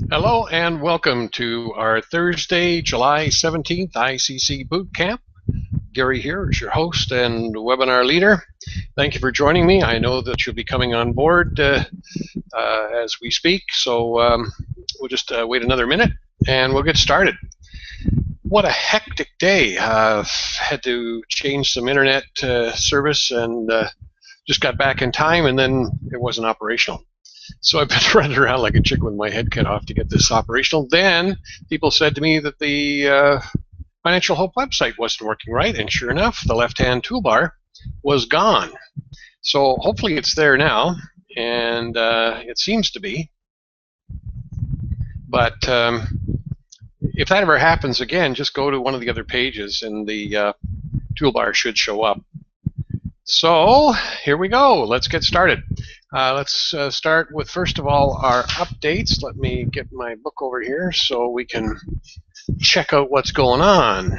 Hello and welcome to our Thursday, July 17th ICC Boot Camp. Gary here is your host and webinar leader. Thank you for joining me. I know that you'll be coming on board as we speak, so we'll just wait another minute and we'll get started. What a hectic day. I've had to change some internet service and just got back in time, and then it wasn't operational. So I've been running around like a chicken with my head cut off to get this operational. Then people said to me that the Financial Hope website wasn't working right, and sure enough, the left-hand toolbar was gone. So hopefully it's there now, and it seems to be. But if that ever happens again, just go to one of the other pages, and the toolbar should show up. So here we go. Let's get started. Let's start with, first of all, our updates. Let me get my book over here so we can check out what's going on.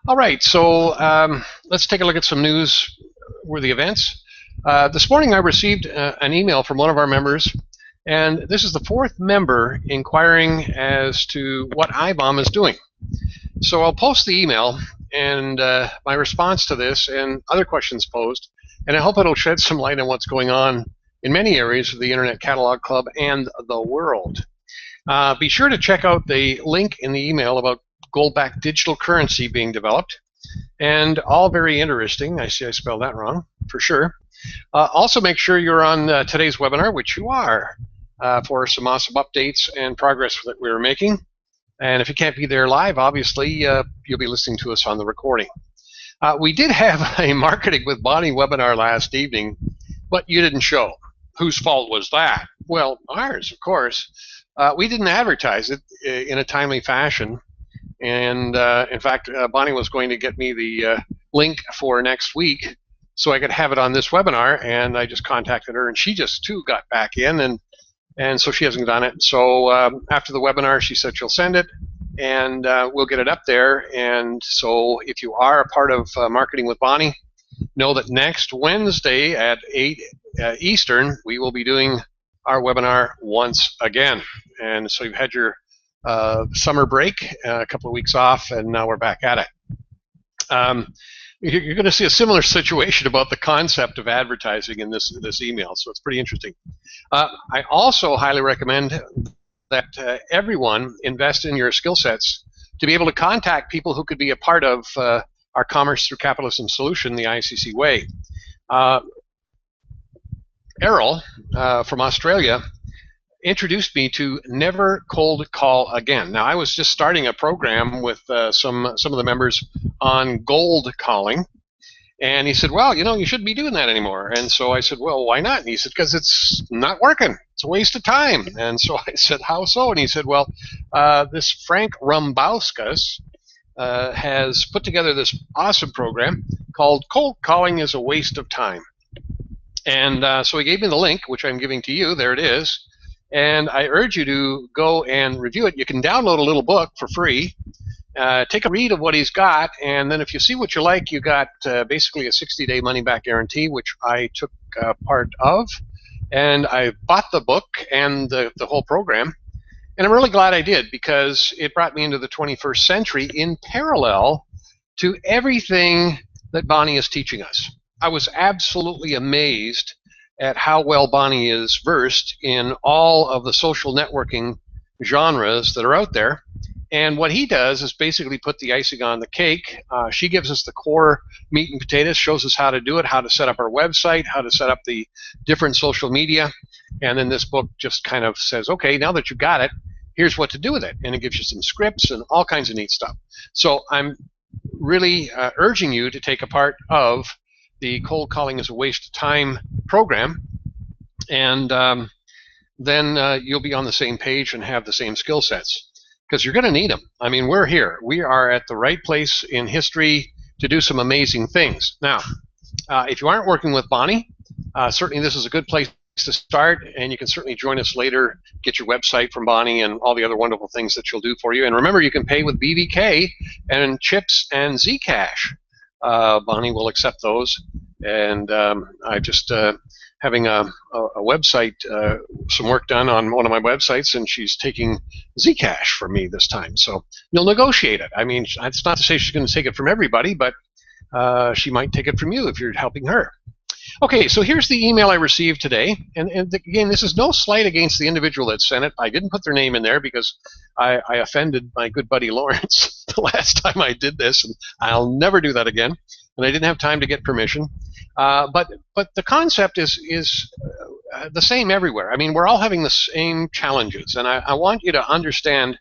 All right, so let's take a look at some news-worthy events. This morning I received an email from one of our members, and this is the fourth member inquiring as to what IBOM is doing. So I'll post the email and my response to this and other questions posed, and I hope it'll shed some light on what's going on in many areas of the Internet Catalog Club and the world. Be sure to check out the link in the email about gold-backed digital currency being developed, and all very interesting. I see I spelled that wrong, for sure. Also make sure you're on today's webinar, which you are, for some awesome updates and progress that we're making. And if you can't be there live, obviously, you'll be listening to us on the recording. We did have a Marketing with Bonnie webinar last evening, but you didn't show. Whose fault was that? Well, ours, of course. We didn't advertise it in a timely fashion. And in fact, Bonnie was going to get me the link for next week so I could have it on this webinar, and I just contacted her, and she just, too, got back in, and so she hasn't done it. So after the webinar, she said she'll send it, and we'll get it up there. And so if you are a part of Marketing with Bonnie, know that next Wednesday at 8 Eastern, we will be doing our webinar once again. And so you've had your summer break, a couple of weeks off, and now we're back at it. You're going to see a similar situation about the concept of advertising in this email, so it's pretty interesting. I also highly recommend that everyone invest in your skill sets to be able to contact people who could be a part of our Commerce Through Capitalism solution, the ICC way. Errol from Australia introduced me to Never Cold Call Again. Now, I was just starting a program with some of the members on gold calling, and he said, well, you know, you shouldn't be doing that anymore. And so I said, well, why not? And he said, because it's not working. It's a waste of time. And so I said, how so? And he said, well, this Frank Rumbauskas has put together this awesome program called Cold Calling is a Waste of Time. And so he gave me the link, which I'm giving to you. There it is. And I urge you to go and review it. You can download a little book for free. Take a read of what he's got, and then if you see what you like, you got basically a 60-day money-back guarantee, which I took part of. And I bought the book and the whole program. And I'm really glad I did, because it brought me into the 21st century in parallel to everything that Bonnie is teaching us. I was absolutely amazed at how well Bonnie is versed in all of the social networking genres that are out there. And what he does is basically put the icing on the cake. She gives us the core meat and potatoes, shows us how to do it, how to set up our website, how to set up the different social media. And then this book just kind of says, okay, now that you've got it, here's what to do with it. And it gives you some scripts and all kinds of neat stuff. So I'm really urging you to take a part of the Cold Calling is a Waste of Time program, and then you'll be on the same page and have the same skill sets, because you're going to need them. I mean, we're here. We are at the right place in history to do some amazing things. Now, if you aren't working with Bonnie, certainly this is a good place to start, and you can certainly join us later, get your website from Bonnie and all the other wonderful things that she'll do for you. And remember, you can pay with BVK and chips and Zcash. Bonnie will accept those. And I just having a website, some work done on one of my websites, and she's taking Zcash from me this time. So you'll negotiate it. I mean, it's not to say she's going to take it from everybody, but she might take it from you if you're helping her. Okay, so here's the email I received today, and again, this is no slight against the individual that sent it. I didn't put their name in there because I offended my good buddy Lawrence the last time I did this, and I'll never do that again. And I didn't have time to get permission. But the concept is the same everywhere. I mean, we're all having the same challenges, and I want you to understand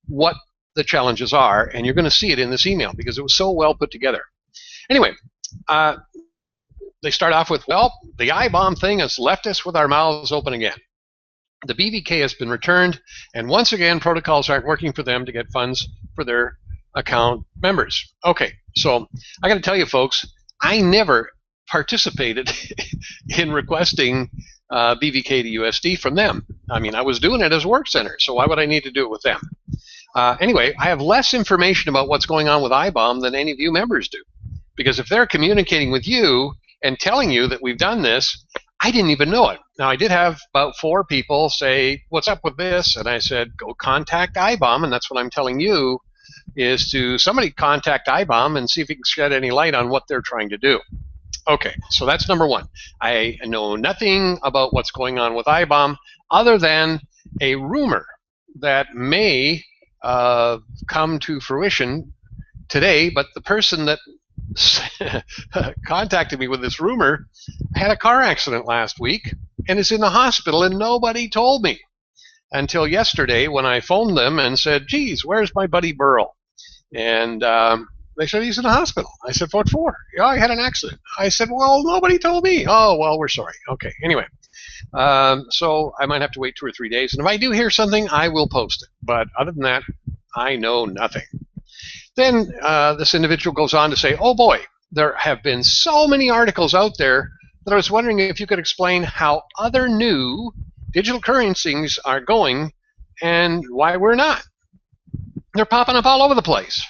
what the challenges are, and you're going to see it in this email because it was so well put together. Anyway, they start off with, well, the I-bomb thing has left us with our mouths open again. The BVK has been returned, and once again, protocols aren't working for them to get funds for their account members. Okay, so I got to tell you, folks, I never participated in requesting BVK to USD from them. I mean, I was doing it as a work center, so why would I need to do it with them? Anyway, I have less information about what's going on with I-bomb than any of you members do, because if they're communicating with you and telling you that we've done this, I didn't even know it. Now, I did have about 4 people say, what's up with this? And I said, go contact I-bomb, and that's what I'm telling you, is to somebody contact I-bomb and see if you can shed any light on what they're trying to do. Okay, so that's number 1. I know nothing about what's going on with I-bomb other than a rumor that may come to fruition today, but the person that contacted me with this rumor had a car accident last week and is in the hospital, and nobody told me until yesterday when I phoned them and said, geez, where's my buddy Burl? And they said he's in the hospital. I said, what for? Yeah, I had an accident. I said, well, nobody told me. Oh, well, we're sorry. Okay, anyway. So I might have to wait 2 or 3 days, and if I do hear something, I will post it. But other than that, I know nothing. Then this individual goes on to say, oh boy, there have been so many articles out there that I was wondering if you could explain how other new digital currencies are going and why we're not. They're popping up all over the place.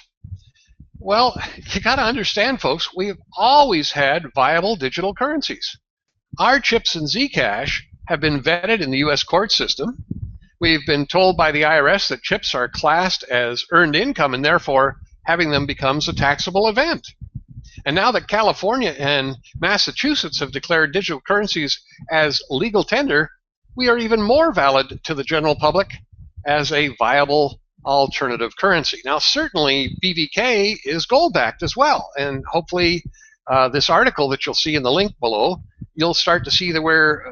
Well, you got to understand, folks, we've always had viable digital currencies. Our chips and Zcash have been vetted in the U.S. court system. We've been told by the IRS that chips are classed as earned income, and therefore having them becomes a taxable event. And now that California and Massachusetts have declared digital currencies as legal tender, we are even more valid to the general public as a viable alternative currency. Now, certainly BVK is gold-backed as well, and hopefully this article that you'll see in the link below, you'll start to see that where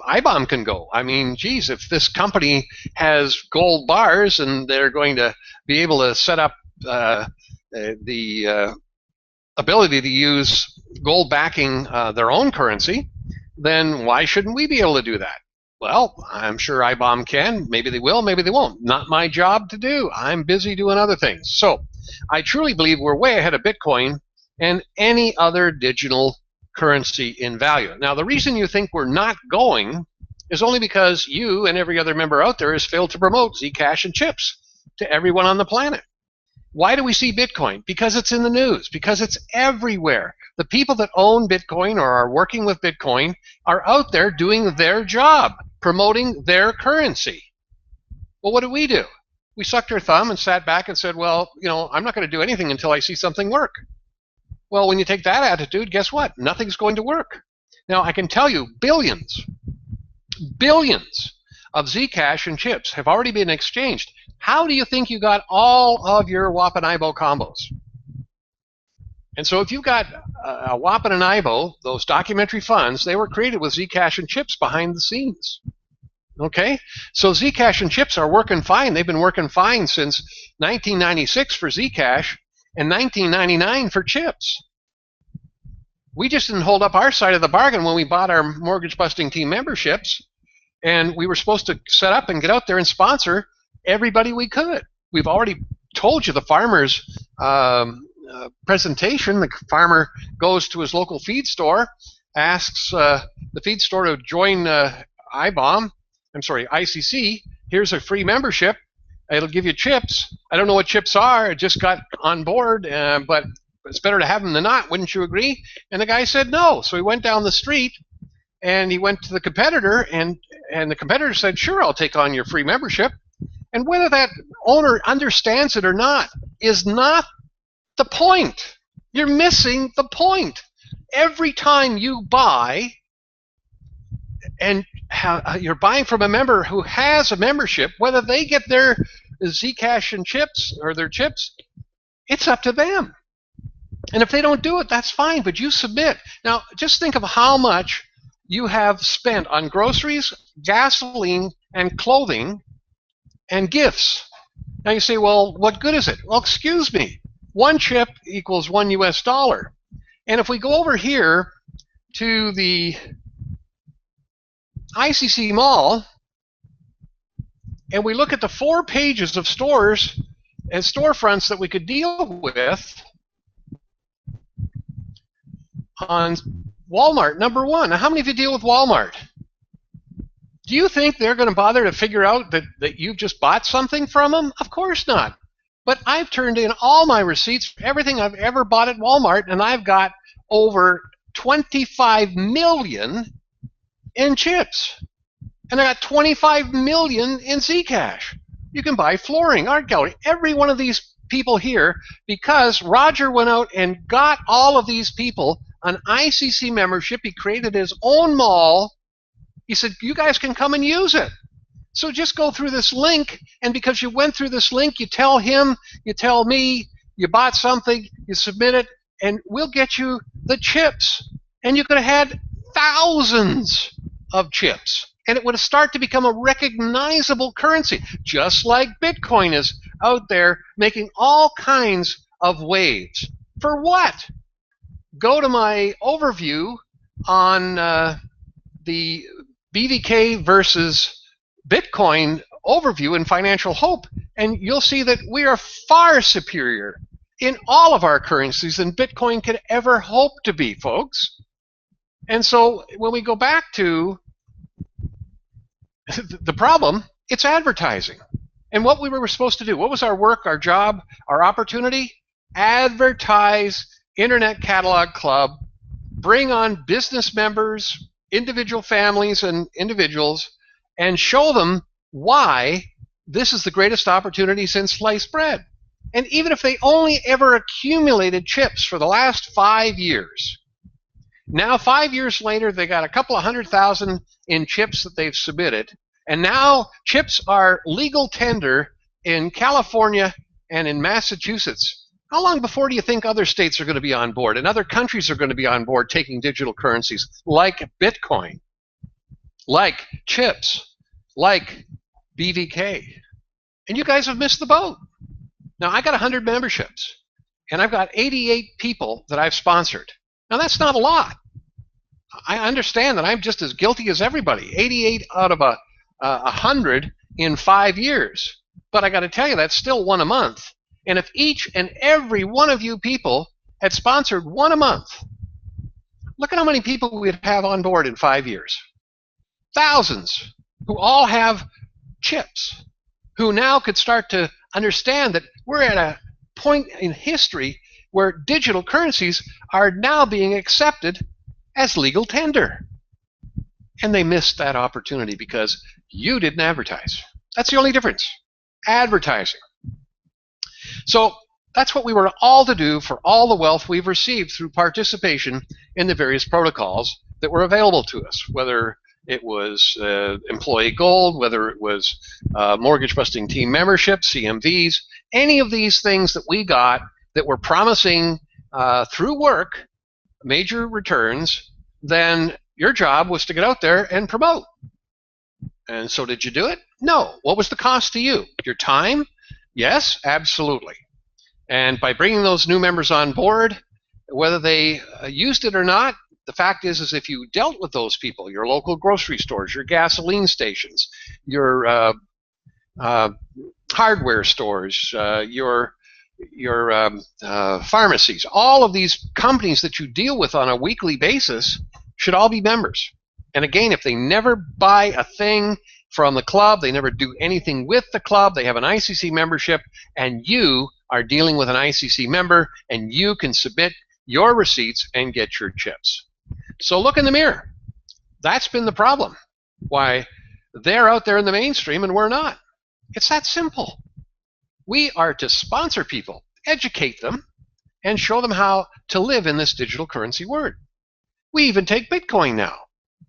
I-bomb can go. I mean, geez, if this company has gold bars and they're going to be able to set up the ability to use gold backing their own currency, then why shouldn't we be able to do that? Well, I'm sure I-bomb can. Maybe they will, maybe they won't. Not my job to do. I'm busy doing other things. So I truly believe we're way ahead of Bitcoin and any other digital currency in value. Now, the reason you think we're not going is only because you and every other member out there has failed to promote Zcash and chips to everyone on the planet. Why do we see Bitcoin? Because it's in the news, because it's everywhere. The people that own Bitcoin or are working with Bitcoin are out there doing their job, promoting their currency. Well, what do? We sucked our thumb and sat back and said, well, you know, I'm not going to do anything until I see something work. Well, when you take that attitude, guess what? Nothing's going to work. Now, I can tell you billions of Zcash and chips have already been exchanged. How do you think you got all of your WAP and IBO combos? And so if you've got a WAP and an IBO, those documentary funds, they were created with Zcash and chips behind the scenes. Okay? So Zcash and chips are working fine. They've been working fine since 1996 for Zcash and 1999 for chips. We just didn't hold up our side of the bargain when we bought our Mortgage Busting Team memberships, and we were supposed to set up and get out there and sponsor everybody we could. We've already told you the farmer's presentation. The farmer goes to his local feed store, asks the feed store to join ICC. Here's a free membership. It'll give you chips. I don't know what chips are. I just got on board, but it's better to have them than not. Wouldn't you agree? And the guy said no. So he went down the street and he went to the competitor, and the competitor said, sure, I'll take on your free membership. And whether that owner understands it or not is not the point. You're missing the point. Every time you buy, and you're buying from a member who has a membership, whether they get their Zcash and chips or their chips, it's up to them. And if they don't do it, that's fine, but you submit. Now, just think of how much you have spent on groceries, gasoline, and clothing, and gifts. Now you say, well, what good is it? Well, excuse me. One chip equals $1 US. And if we go over here to the ICC Mall, and we look at the 4 pages of stores and storefronts that we could deal with on Walmart, number one. Now, how many of you deal with Walmart? Do you think they're going to bother to figure out that you've just bought something from them? Of course not. But I've turned in all my receipts for everything I've ever bought at Walmart, and I've got over 25 million in chips. And I got 25 million in Zcash. You can buy flooring, art gallery, every one of these people here, because Roger went out and got all of these people an ICC membership. He created his own mall. He said, you guys can come and use it. So just go through this link, and because you went through this link, you tell him, you tell me, you bought something, you submit it, and we'll get you the chips. And you could have had thousands of chips, and it would start to become a recognizable currency, just like Bitcoin is out there making all kinds of waves. For what? Go to my overview on the BVK versus Bitcoin overview in Financial Hope, and you'll see that we are far superior in all of our currencies than Bitcoin could ever hope to be, folks. And so when we go back to the problem, it's advertising. And what we were supposed to do, what was our work, our job, our opportunity? Advertise Internet Catalog Club, bring on business members, individual families and individuals, and show them why this is the greatest opportunity since sliced bread. And even if they only ever accumulated chips for the last 5 years, now 5 years later they got a couple of 100,000 in chips that they've submitted, and now chips are legal tender in California and in Massachusetts. How long before do you think other states are going to be on board and other countries are going to be on board taking digital currencies like Bitcoin, like chips, like BVK? And you guys have missed the boat. Now, I got 100 memberships, and I've got 88 people that I've sponsored. Now, that's not a lot. I understand that I'm just as guilty as everybody, 88 out of 100 in 5 years. But I got to tell you, that's still one a month. And if each and every one of you people had sponsored one a month, look at how many people we'd have on board in 5 years. Thousands who all have chips, who now could start to understand that we're at a point in history where digital currencies are now being accepted as legal tender. And they missed that opportunity because you didn't advertise. That's the only difference. Advertising. So that's what we were all to do for all the wealth we've received through participation in the various protocols that were available to us, whether it was employee gold, whether it was mortgage busting team membership, CMVs, any of these things that we got that were promising through work major returns, then your job was to get out there and promote. And so did you do it? No. What was the cost to you? Your time? Yes, absolutely. And by bringing those new members on board, whether they used it or not, the fact is if you dealt with those people, your local grocery stores, your gasoline stations, your hardware stores, your pharmacies, all of these companies that you deal with on a weekly basis should all be members. And again, if they never buy a thing from the club, they never do anything with the club, they have an ICC membership, and you are dealing with an ICC member, and you can submit your receipts and get your chips. So look in the mirror. That's been the problem. Why they're out there in the mainstream and we're not. It's that simple. We are to sponsor people, educate them, and show them how to live in this digital currency world. We even take Bitcoin now.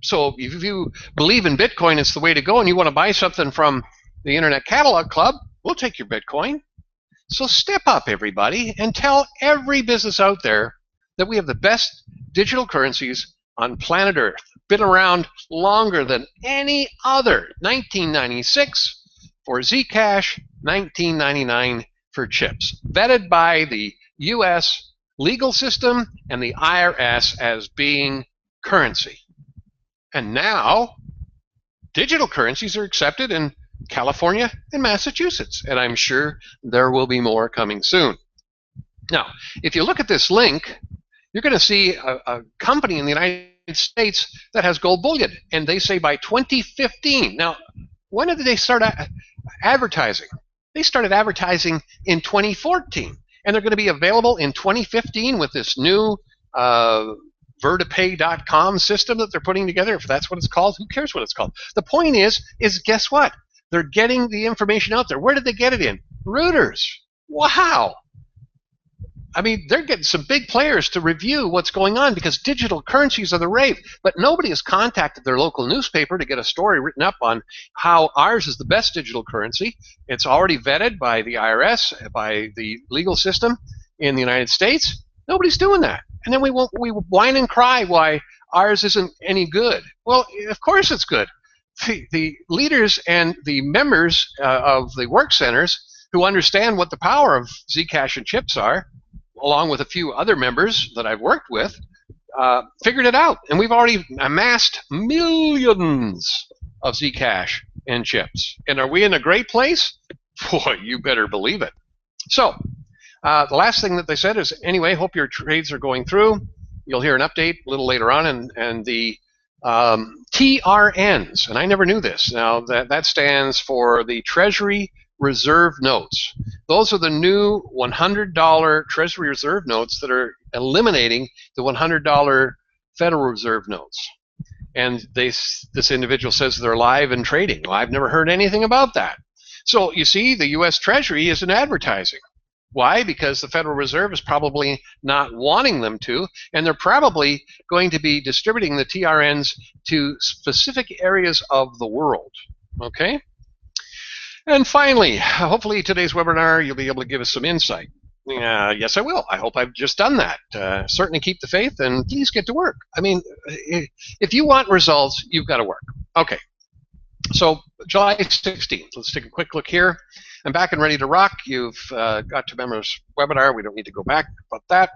So if you believe in Bitcoin, it's the way to go, and you want to buy something from the Internet Catalog Club, we'll take your Bitcoin. So step up, everybody, and tell every business out there that we have the best digital currencies on planet Earth. Been around longer than any other. 1996 for Zcash, 1999 for chips. Vetted by the U.S. legal system and the IRS as being currency. And now, digital currencies are accepted in California and Massachusetts, and I'm sure there will be more coming soon. Now, if you look at this link, you're going to see a company in the United States that has gold bullion, and they say by 2015. Now, when did they start advertising? They started advertising in 2014, and they're going to be available in 2015 with this new Vertipay.com system that they're putting together. If that's what it's called, who cares what it's called? The point is guess what? They're getting the information out there. Where did they get it in? Reuters. Wow. I mean, they're getting some big players to review what's going on because digital currencies are the rave. But nobody has contacted their local newspaper to get a story written up on how ours is the best digital currency. It's already vetted by the IRS, by the legal system in the United States. Nobody's doing that. And then we whine and cry why ours isn't any good. Well, of course it's good. The leaders and the members of the work centers who understand what the power of Zcash and chips are, along with a few other members that I've worked with, figured it out. And we've already amassed millions of Zcash and chips. And are we in a great place? Boy, you better believe it. So the last thing that they said is, anyway, hope your trades are going through. You'll hear an update a little later on, and the TRNs, and I never knew this. Now, that stands for the Treasury Reserve Notes. Those are the new $100 Treasury Reserve Notes that are eliminating the $100 Federal Reserve Notes. And this individual says they're live and trading. Well, I've never heard anything about that. So you see, the U.S. Treasury isn't advertising. Why? Because the Federal Reserve is probably not wanting them to, and they're probably going to be distributing the TRNs to specific areas of the world. Okay? And finally, hopefully today's webinar you'll be able to give us some insight. Yes, I will. I hope I've just done that. Certainly keep the faith and please get to work. I mean, if you want results, you've got to work. Okay. So July 16th, let's take a quick look here. I'm back and ready to rock. You've got to members webinar. We don't need to go back about that.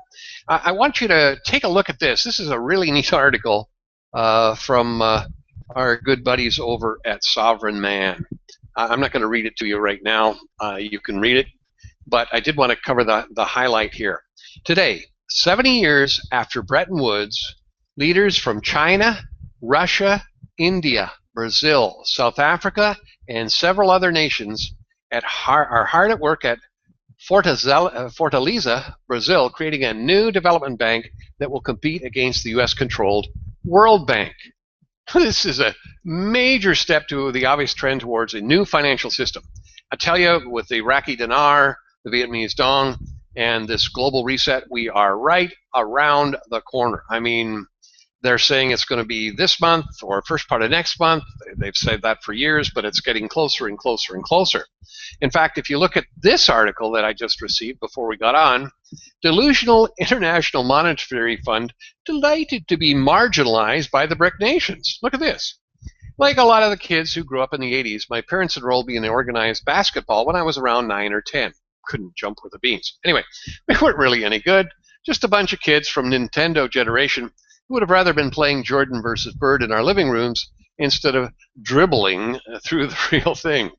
I want you to take a look at this. This is a really neat article from our good buddies over at Sovereign Man. I'm not going to read it to you right now. You can read it, but I did want to cover the highlight here. Today, 70 years after Bretton Woods, leaders from China, Russia, India, Brazil, South Africa, and several other nations are hard at work at Fortaleza, Brazil, creating a new development bank that will compete against the U.S.-controlled World Bank. This is a major step to the obvious trend towards a new financial system. I tell you, with the Iraqi dinar, the Vietnamese dong, and this global reset, we are right around the corner. I mean, they're saying it's going to be this month or first part of next month. They've said that for years, but it's getting closer and closer and closer. In fact, if you look at this article that I just received before we got on, Delusional International Monetary Fund delighted to be marginalized by the BRIC nations. Look at this. Like a lot of the kids who grew up in the 80s, my parents enrolled me in organized basketball when I was around 9 or 10. Couldn't jump with the beans. Anyway, we weren't really any good. Just a bunch of kids from Nintendo generation who would have rather been playing Jordan versus Bird in our living rooms instead of dribbling through the real thing.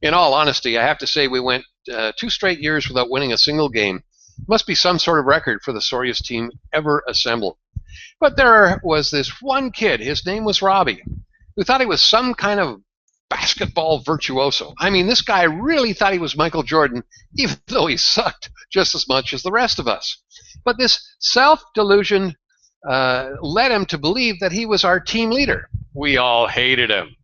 In all honesty, I have to say we went 2 straight years without winning a single game. Must be some sort of record for the sorriest team ever assembled. But there was this one kid, his name was Robbie, who thought he was some kind of basketball virtuoso. I mean, this guy really thought he was Michael Jordan, even though he sucked just as much as the rest of us. But this self-delusion led him to believe that he was our team leader. We all hated him.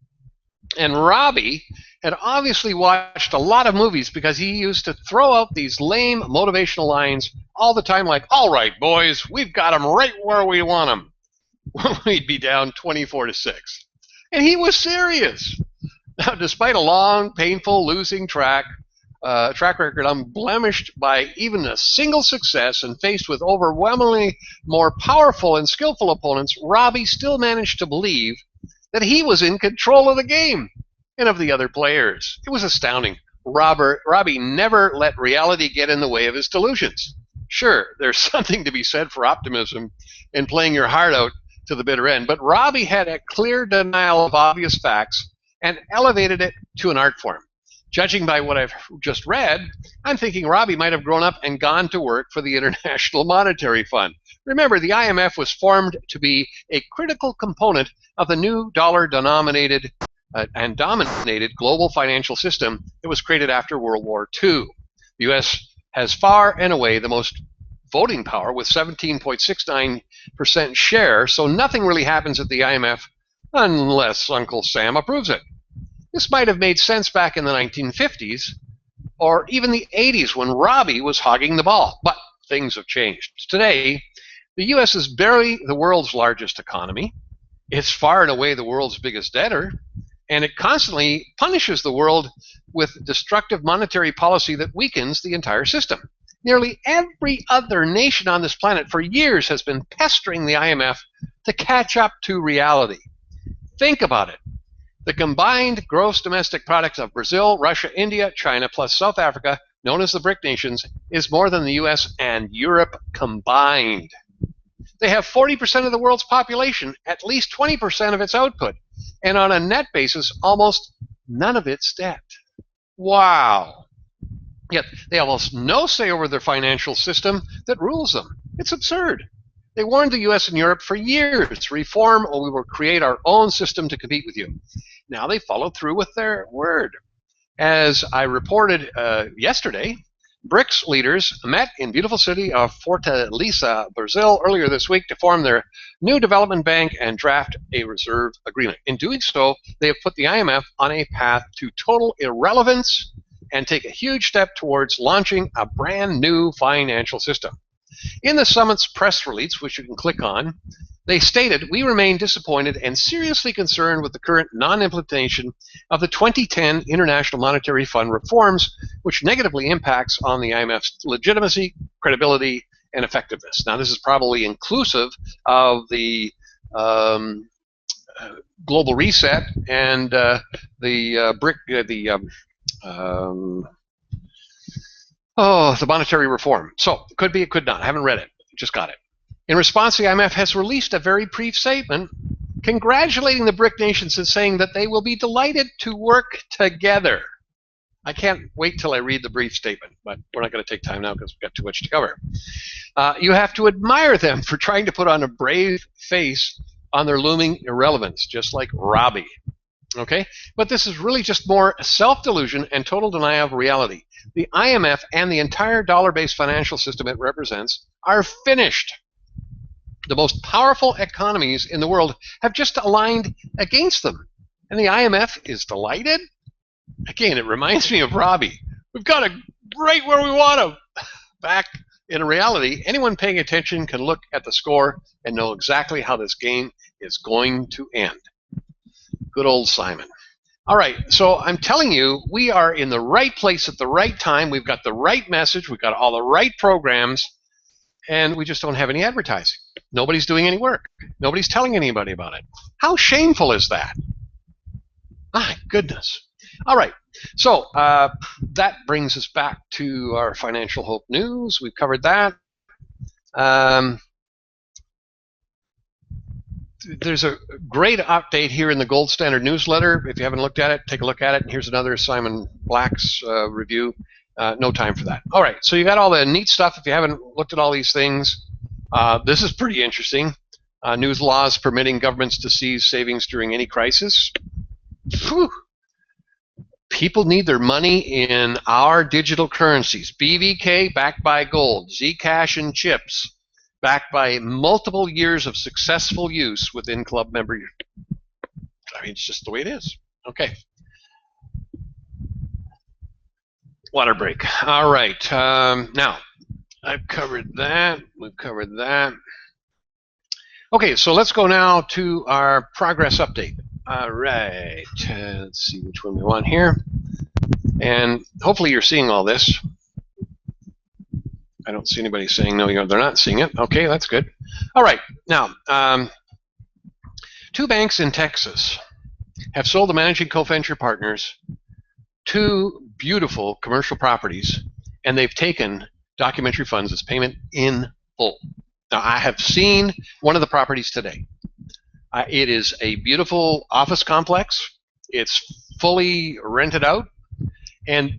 And Robbie had obviously watched a lot of movies because he used to throw out these lame motivational lines all the time, like, "All right, boys, we've got them right where we want them." We'd be down 24-6. And he was serious. Now, despite a long, painful losing track record unblemished by even a single success and faced with overwhelmingly more powerful and skillful opponents, Robbie still managed to believe that he was in control of the game and of the other players. It was astounding. Robbie never let reality get in the way of his delusions. Sure, there's something to be said for optimism and playing your heart out to the bitter end, but Robbie had a clear denial of obvious facts and elevated it to an art form. Judging by what I've just read, I'm thinking Robbie might have grown up and gone to work for the International Monetary Fund. Remember, the IMF was formed to be a critical component of the new dollar-denominated and dominated global financial system that was created after World War II. The U.S. has far and away the most voting power with 17.69% share, so nothing really happens at the IMF unless Uncle Sam approves it. This might have made sense back in the 1950s or even the 80s when Robbie was hogging the ball, but things have changed. Today, the U.S. is barely the world's largest economy. It's far and away the world's biggest debtor, and it constantly punishes the world with destructive monetary policy that weakens the entire system. Nearly every other nation on this planet for years has been pestering the IMF to catch up to reality. Think about it. The combined gross domestic product of Brazil, Russia, India, China, plus South Africa, known as the BRIC nations, is more than the US and Europe combined. They have 40% of the world's population, at least 20% of its output, and on a net basis, almost none of its debt. Wow. Yet they have almost no say over their financial system that rules them. It's absurd. They warned the US and Europe for years, reform or we will create our own system to compete with you. Now they followed through with their word. As I reported yesterday, BRICS leaders met in beautiful city of Fortaleza, Brazil, earlier this week to form their new development bank and draft a reserve agreement. In doing so, they have put the IMF on a path to total irrelevance and take a huge step towards launching a brand new financial system. In the summit's press release, which you can click on, they stated, "We remain disappointed and seriously concerned with the current non-implementation of the 2010 International Monetary Fund reforms, which negatively impacts on the IMF's legitimacy, credibility, and effectiveness." Now, this is probably inclusive of the global reset and the monetary reform. So, it could be, it could not. I haven't read it. Just got it. In response, the IMF has released a very brief statement congratulating the BRIC nations and saying that they will be delighted to work together. I can't wait till I read the brief statement, but we're not going to take time now because we've got too much to cover. You have to admire them for trying to put on a brave face on their looming irrelevance, just like Robbie. Okay? But this is really just more self-delusion and total denial of reality. The IMF and the entire dollar-based financial system it represents are finished. The most powerful economies in the world have just aligned against them. And the IMF is delighted? Again, it reminds me of Robbie. We've got it right where we want them. Back in reality, anyone paying attention can look at the score and know exactly how this game is going to end. Good old Simon. All right, so I'm telling you, we are in the right place at the right time. We've got the right message. We've got all the right programs, and we just don't have any advertising. Nobody's doing any work. Nobody's telling anybody about it. How shameful is that? My goodness. All right, so that brings us back to our Financial Hope News. We've covered that. There's a great update here in the Gold Standard newsletter. If you haven't looked at it, take a look at it. And here's another Simon Black's review. No time for that. All right, so you got all the neat stuff. If you haven't looked at all these things, this is pretty interesting. New laws permitting governments to seize savings during any crisis. Whew. People need their money in our digital currencies. BVK backed by gold, Zcash and chips backed by multiple years of successful use within club member. I mean, it's just the way it is. Okay. Water break. All right. Now, I've covered that. We've covered that. Okay, so let's go now to our progress update. All right. Let's see which one we want here. And hopefully you're seeing all this. I don't see anybody saying no, they're not seeing it. Okay, that's good. All right. Now, 2 banks in Texas have sold the managing co-venture partners 2 beautiful commercial properties, and they've taken documentary funds as payment in full. Now, I have seen one of the properties today. It is a beautiful office complex. It's fully rented out, and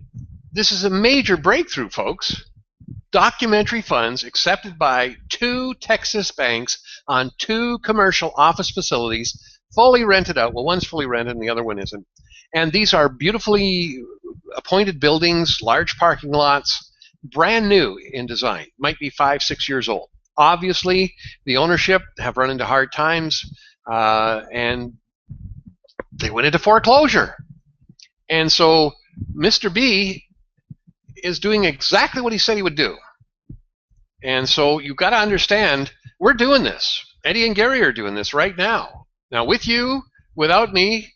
this is a major breakthrough, folks. Documentary funds accepted by 2 Texas banks on 2 commercial office facilities, fully rented out. Well, one's fully rented and the other one isn't. And these are beautifully appointed buildings, large parking lots, brand new in design, might be 5-6 years old. Obviously, the ownership have run into hard times, and they went into foreclosure. And so Mr. B is doing exactly what he said he would do. And so you've got to understand, we're doing this. Eddie and Gary are doing this right now. Now, with you, without me,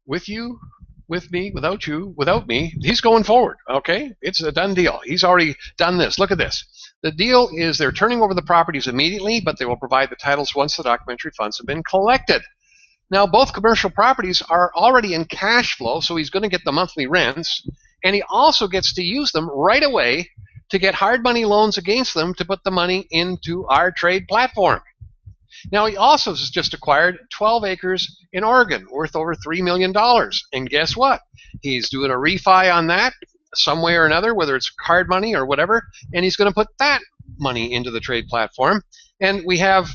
with you, with me, without you, without me, he's going forward, okay? It's a done deal. He's already done this. Look at this. The deal is they're turning over the properties immediately, but they will provide the titles once the documentary funds have been collected. Now, both commercial properties are already in cash flow, so he's going to get the monthly rents, and he also gets to use them right away to get hard money loans against them to put the money into our trade platform. Now, he also has just acquired 12 acres in Oregon worth over $3 million. And guess what? He's doing a refi on that some way or another, whether it's hard money or whatever, and he's going to put that money into the trade platform. And we have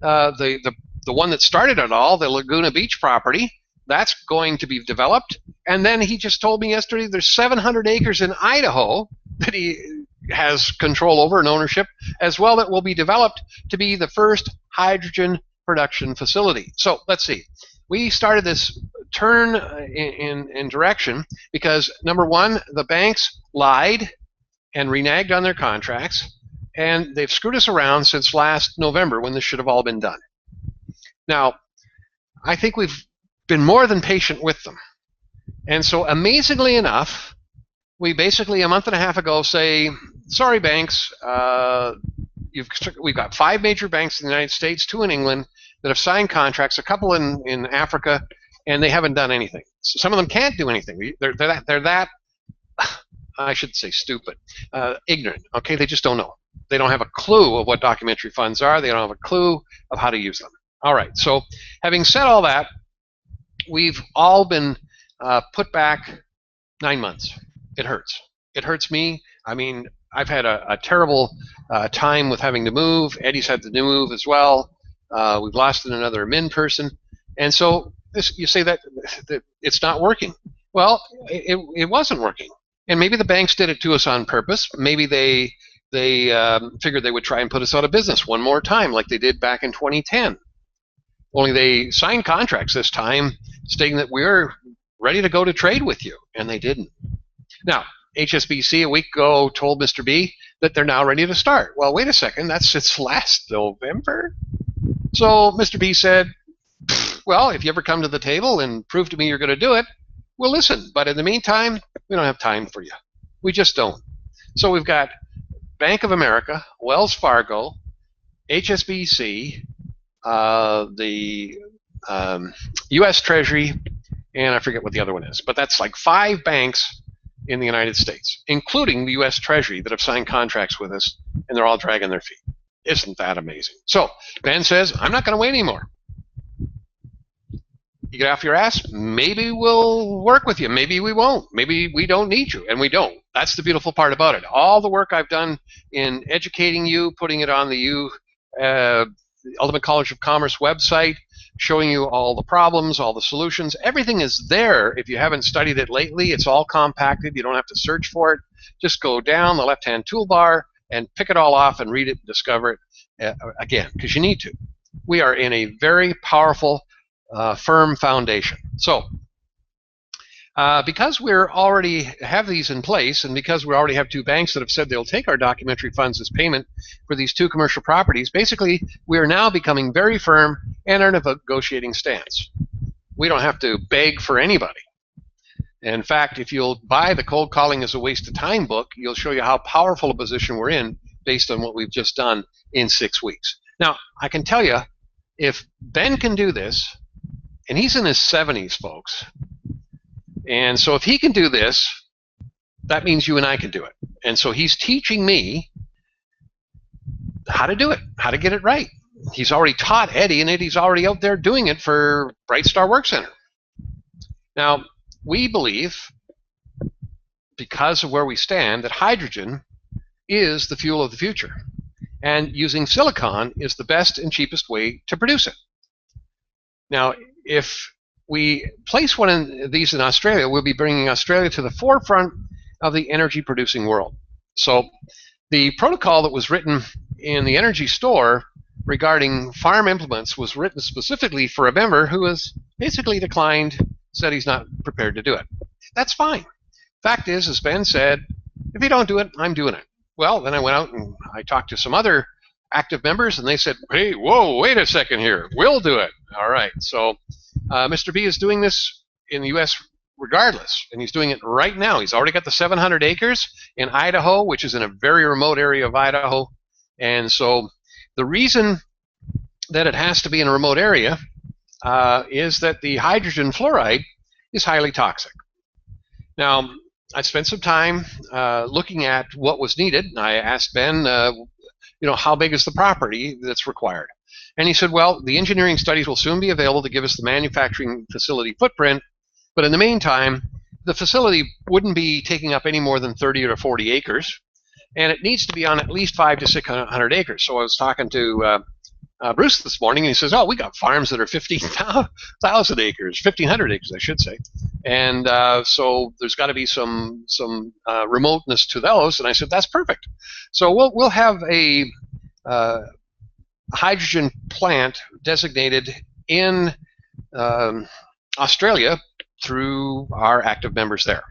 the one that started it all, the Laguna Beach property. That's going to be developed. And then he just told me yesterday there's 700 acres in Idaho that he has control over and ownership as well that will be developed to be the first hydrogen production facility. So let's see. We started this turn in direction because, number one, the banks lied and reneged on their contracts, and they've screwed us around since last November when this should have all been done. Now, I think we've been more than patient with them. And so amazingly enough, we basically a month and a half ago say, sorry banks, we've got 5 major banks in the United States, 2 in England, that have signed contracts, a couple in Africa, and they haven't done anything. So some of them can't do anything. They're that I should say stupid, ignorant, okay? They just don't know. They don't have a clue of what documentary funds are. They don't have a clue of how to use them. All right, so having said all that, we've all been put back 9 months. It hurts. It hurts me. I mean, I've had a terrible time with having to move. Eddie's had to move as well. We've lost another admin person. And so you say that it's not working. Well, it wasn't working. And maybe the banks did it to us on purpose. Maybe they figured they would try and put us out of business one more time like they did back in 2010. Only they signed contracts this time stating that we're ready to go to trade with you, and they didn't. Now, HSBC a week ago told Mr. B that they're now ready to start. Well, wait a second, that's since last November. So Mr. B said, well, if you ever come to the table and prove to me you're going to do it, we'll listen. But in the meantime, we don't have time for you. We just don't. So we've got Bank of America, Wells Fargo, HSBC, the U.S. Treasury, and I forget what the other one is. But that's like 5 banks in the United States, including the U.S. Treasury, that have signed contracts with us, and they're all dragging their feet. Isn't that amazing? So Ben says, I'm not going to wait anymore. You get off your ass, maybe we'll work with you. Maybe we won't. Maybe we don't need you, and we don't. That's the beautiful part about it. All the work I've done in educating you, putting it on the Ultimate College of Commerce website, showing you all the problems, all the solutions. Everything is there. If you haven't studied it lately, it's all compacted. You don't have to search for it. Just go down the left-hand toolbar and pick it all off and read it and discover it again, because you need to. We are in a very powerful, firm foundation. So, because we already have these in place, and because we already have 2 banks that have said they'll take our documentary funds as payment for these 2 commercial properties, basically we are now becoming very firm in our negotiating stance. We don't have to beg for anybody. In fact, if you'll buy the Cold Calling is a Waste of Time book, you'll show you how powerful a position we're in based on what we've just done in 6 weeks. Now, I can tell you, if Ben can do this, and he's in his 70s, folks, and so if he can do this, that means you and I can do it. And so he's teaching me how to do it, how to get it right. He's already taught Eddie, and Eddie's already out there doing it for Bright Star Work Center. Now, we believe, because of where we stand, that hydrogen is the fuel of the future. And using silicon is the best and cheapest way to produce it. Now, if we place one of these in Australia, we'll be bringing Australia to the forefront of the energy producing world. So the protocol that was written in the Energy Store regarding farm implements was written specifically for a member who has basically declined, said he's not prepared to do it. That's fine. Fact is, as Ben said, if you don't do it, I'm doing it. Well, then I went out and I talked to some other active members, and they said, hey, whoa, wait a second here. We'll do it. All right. So Mr. B is doing this in the U.S. regardless, and he's doing it right now. He's already got the 700 acres in Idaho, which is in a very remote area of Idaho. And so the reason that it has to be in a remote area is that the hydrogen fluoride is highly toxic. Now, I spent some time looking at what was needed. I asked Ben, how big is the property that's required? And he said, well, the engineering studies will soon be available to give us the manufacturing facility footprint, but in the meantime, the facility wouldn't be taking up any more than 30 or 40 acres, and it needs to be on at least 500 to 600 acres. So I was talking to Bruce this morning, and he says, oh, we got farms that are 15,000 acres, 1,500 acres, I should say. And so there's got to be some remoteness to those. And I said, that's perfect. So we'll have a hydrogen plant designated in Australia through our active members there.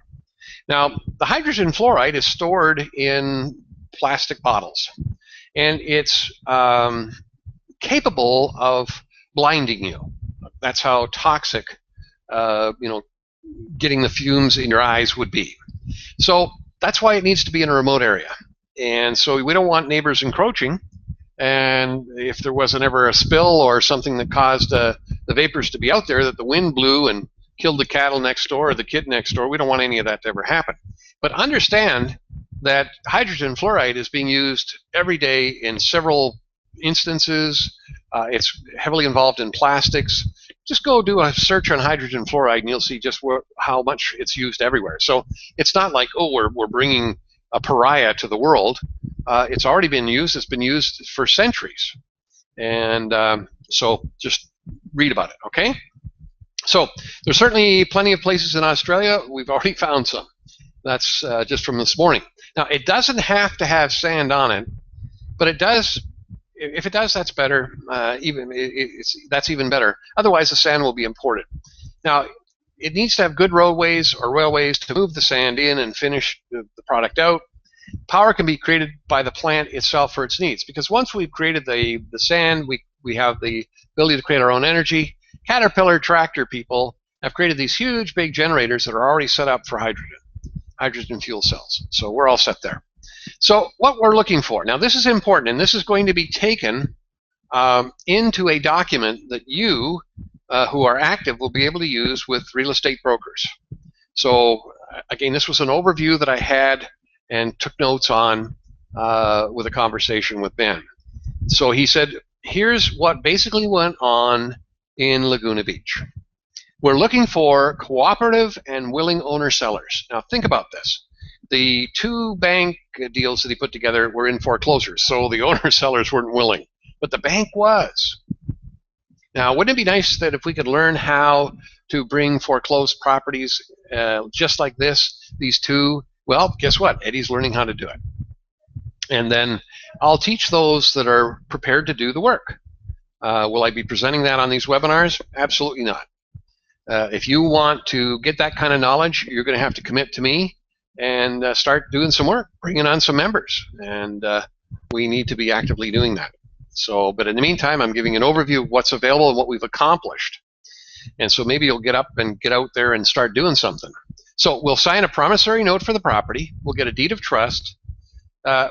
Now, the hydrogen fluoride is stored in plastic bottles, and it's capable of blinding you. That's how toxic, getting the fumes in your eyes would be. So that's why it needs to be in a remote area. And so we don't want neighbors encroaching. And if there wasn't ever a spill or something that caused the vapors to be out there, that the wind blew and killed the cattle next door or the kid next door, we don't want any of that to ever happen. But understand that hydrogen fluoride is being used every day in several instances. It's heavily involved in plastics. Just go do a search on hydrogen fluoride and you'll see just how much it's used everywhere. So it's not like, oh, we're bringing a pariah to the world. It's already been used. It's been used for centuries. And so just read about it, okay? So there's certainly plenty of places in Australia. We've already found some. That's just from this morning. Now, it doesn't have to have sand on it, but it does. If it does, that's better. That's even better. Otherwise, the sand will be imported. Now, it needs to have good roadways or railways to move the sand in and finish the product out. Power can be created by the plant itself for its needs, because once we've created the sand, we have the ability to create our own energy. Caterpillar tractor people have created these huge big generators that are already set up for hydrogen fuel cells. So we're all set there. So what we're looking for, now this is important, and this is going to be taken into a document that you who are active will be able to use with real estate brokers. So again, this was an overview that I had and took notes on with a conversation with Ben. So he said, here's what basically went on in Laguna Beach. We're looking for cooperative and willing owner-sellers. Now think about this. The two bank deals that he put together were in foreclosures, so the owner-sellers weren't willing, but the bank was. Now, wouldn't it be nice that if we could learn how to bring foreclosed properties just like this, these two? Well, guess what? Eddie's learning how to do it. And then I'll teach those that are prepared to do the work. Will I be presenting that on these webinars? Absolutely not. If you want to get that kind of knowledge, you're going to have to commit to me and start doing some work, bringing on some members. And we need to be actively doing that. So, but in the meantime, I'm giving an overview of what's available and what we've accomplished. And so maybe you'll get up and get out there and start doing something. So we'll sign a promissory note for the property. We'll get a deed of trust.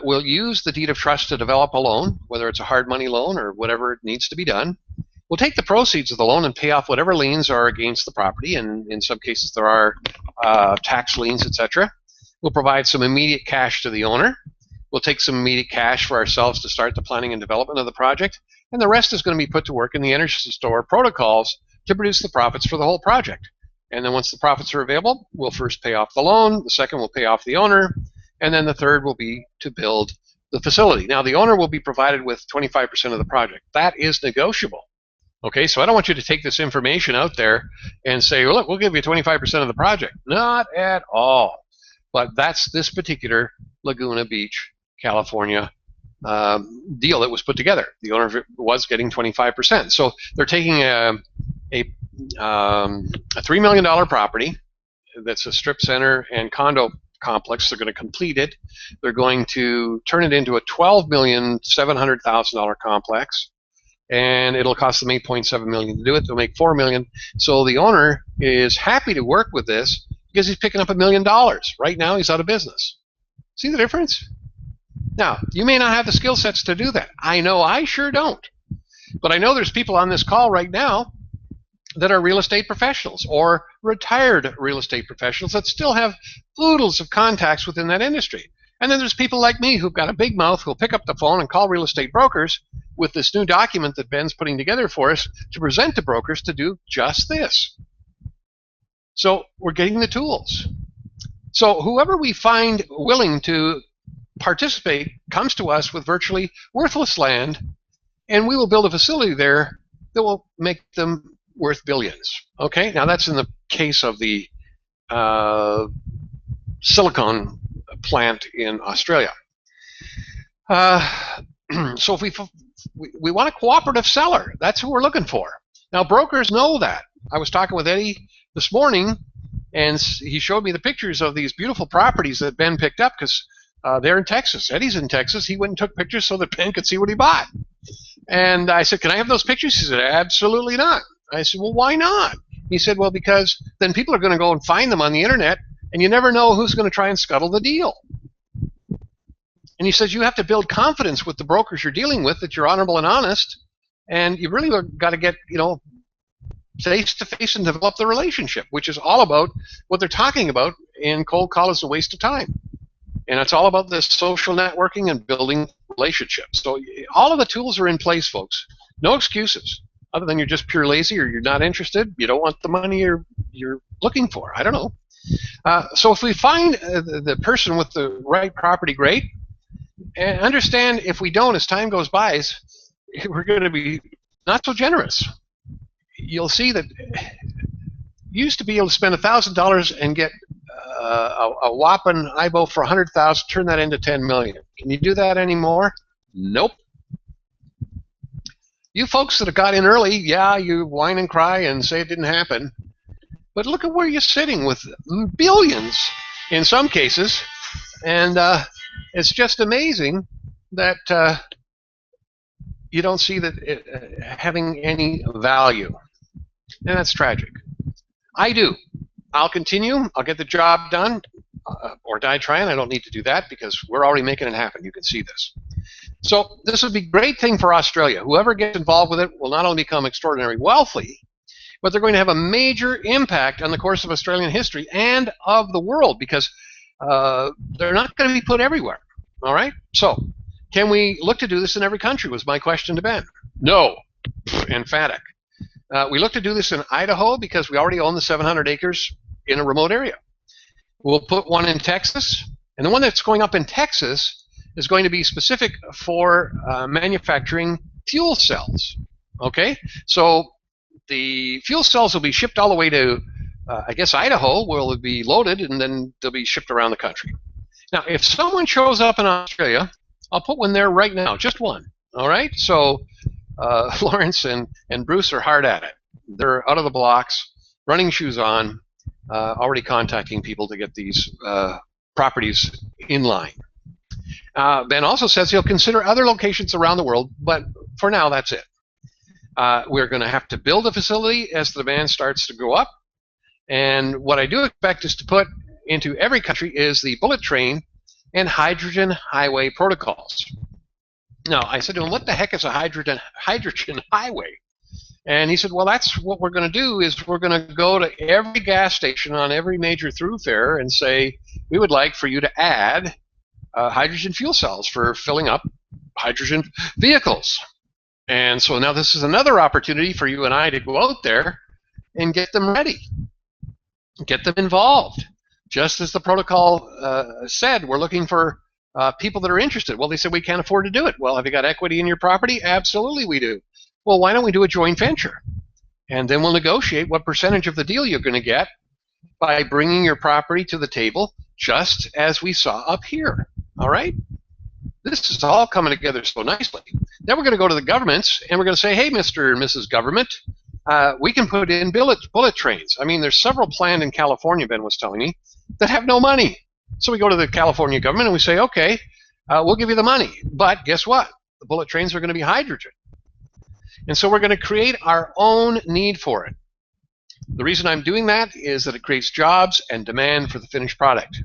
We'll use the deed of trust to develop a loan, whether it's a hard money loan or whatever needs to be done. We'll take the proceeds of the loan and pay off whatever liens are against the property, and in some cases there are tax liens, etc. We'll provide some immediate cash to the owner. We'll take some immediate cash for ourselves to start the planning and development of the project, and the rest is going to be put to work in the Energy Store protocols to produce the profits for the whole project. And then once the profits are available, we'll first pay off the loan, the second will pay off the owner, and then the third will be to build the facility. Now, the owner will be provided with 25% of the project. That is negotiable. Okay, so I don't want you to take this information out there and say, well, look, we'll give you 25% of the project. Not at all. But that's this particular Laguna Beach, California deal that was put together. The owner was getting 25%. So they're taking a $3 million property that's a strip center and condo complex. They're going to complete it. They're going to turn it into a $12,700,000 complex, and it'll cost them $8.7 million to do it. They'll make $4 million. So the owner is happy to work with this because he's picking up $1 million. Right now, he's out of business. See the difference? Now, you may not have the skill sets to do that. I know I sure don't. But I know there's people on this call right now that are real estate professionals or retired real estate professionals that still have oodles of contacts within that industry. And then there's people like me who've got a big mouth who'll pick up the phone and call real estate brokers with this new document that Ben's putting together for us to present to brokers to do just this. So we're getting the tools. So whoever we find willing to participate comes to us with virtually worthless land, and we will build a facility there that will make them worth billions. Okay, now that's in the case of the silicon plant in Australia. So if we want a cooperative seller, that's who we're looking for. Now brokers know that. I was talking with Eddie this morning, and he showed me the pictures of these beautiful properties that Ben picked up because they're in Texas. Eddie's in Texas. He went and took pictures so that Ben could see what he bought. And I said, can I have those pictures? He said, absolutely not. I said, well, why not? He said, well, because then people are going to go and find them on the internet, and you never know who's going to try and scuttle the deal. And he says, you have to build confidence with the brokers you're dealing with that you're honorable and honest, and you really got to get, face to face and develop the relationship, which is all about what they're talking about in cold call is a waste of time. And it's all about this social networking and building relationships. So all of the tools are in place, folks. No excuses, other than you're just pure lazy or you're not interested. You don't want the money you're looking for. I don't know. So if we find the person with the right property, great. And understand if we don't, as time goes by, we're going to be not so generous. You'll see that you used to be able to spend $1,000 and get a whopping IBO for $100,000, turn that into $10 million. Can you do that anymore? Nope. You folks that have got in early, yeah, you whine and cry and say it didn't happen. But look at where you're sitting with billions in some cases. And it's just amazing that you don't see that having any value. And that's tragic. I do. I'll continue. I'll get the job done or die trying. I don't need to do that because we're already making it happen. You can see this. So this would be a great thing for Australia. Whoever gets involved with it will not only become extraordinarily wealthy, but they're going to have a major impact on the course of Australian history and of the world because they're not going to be put everywhere. All right? So can we look to do this in every country was my question to Ben. No. Emphatic. We look to do this in Idaho because we already own the 700 acres in a remote area. We'll put one in Texas, and the one that's going up in Texas is going to be specific for manufacturing fuel cells. Okay? So the fuel cells will be shipped all the way to, I guess, Idaho, where they'll be loaded, and then they'll be shipped around the country. Now, if someone shows up in Australia, I'll put one there right now, just one. All right? So Lawrence and Bruce are hard at it. They're out of the blocks, running shoes on, already contacting people to get these properties in line. Ben also says he'll consider other locations around the world, but for now, that's it. We're going to have to build a facility as the demand starts to go up. And what I do expect is to put into every country is the bullet train and hydrogen highway protocols. Now, I said to him, what the heck is a hydrogen highway? And he said, well, that's what we're going to do is we're going to go to every gas station on every major thoroughfare and say, we would like for you to add hydrogen fuel cells for filling up hydrogen vehicles. And so now this is another opportunity for you and I to go out there and get them ready, get them involved. Just as the protocol said, we're looking for people that are interested. Well, they said we can't afford to do it. Well, have you got equity in your property? Absolutely we do. Well, why don't we do a joint venture? And then we'll negotiate what percentage of the deal you're going to get by bringing your property to the table, just as we saw up here. All right? This is all coming together so nicely. Then we're going to go to the governments, and we're going to say, hey, Mr. and Mrs. Government, we can put in bullet trains. I mean, there's several planned in California, Ben was telling me, that have no money. So we go to the California government, and we say, okay, we'll give you the money. But guess what? The bullet trains are going to be hydrogen. And so we're going to create our own need for it. The reason I'm doing that is that it creates jobs and demand for the finished product.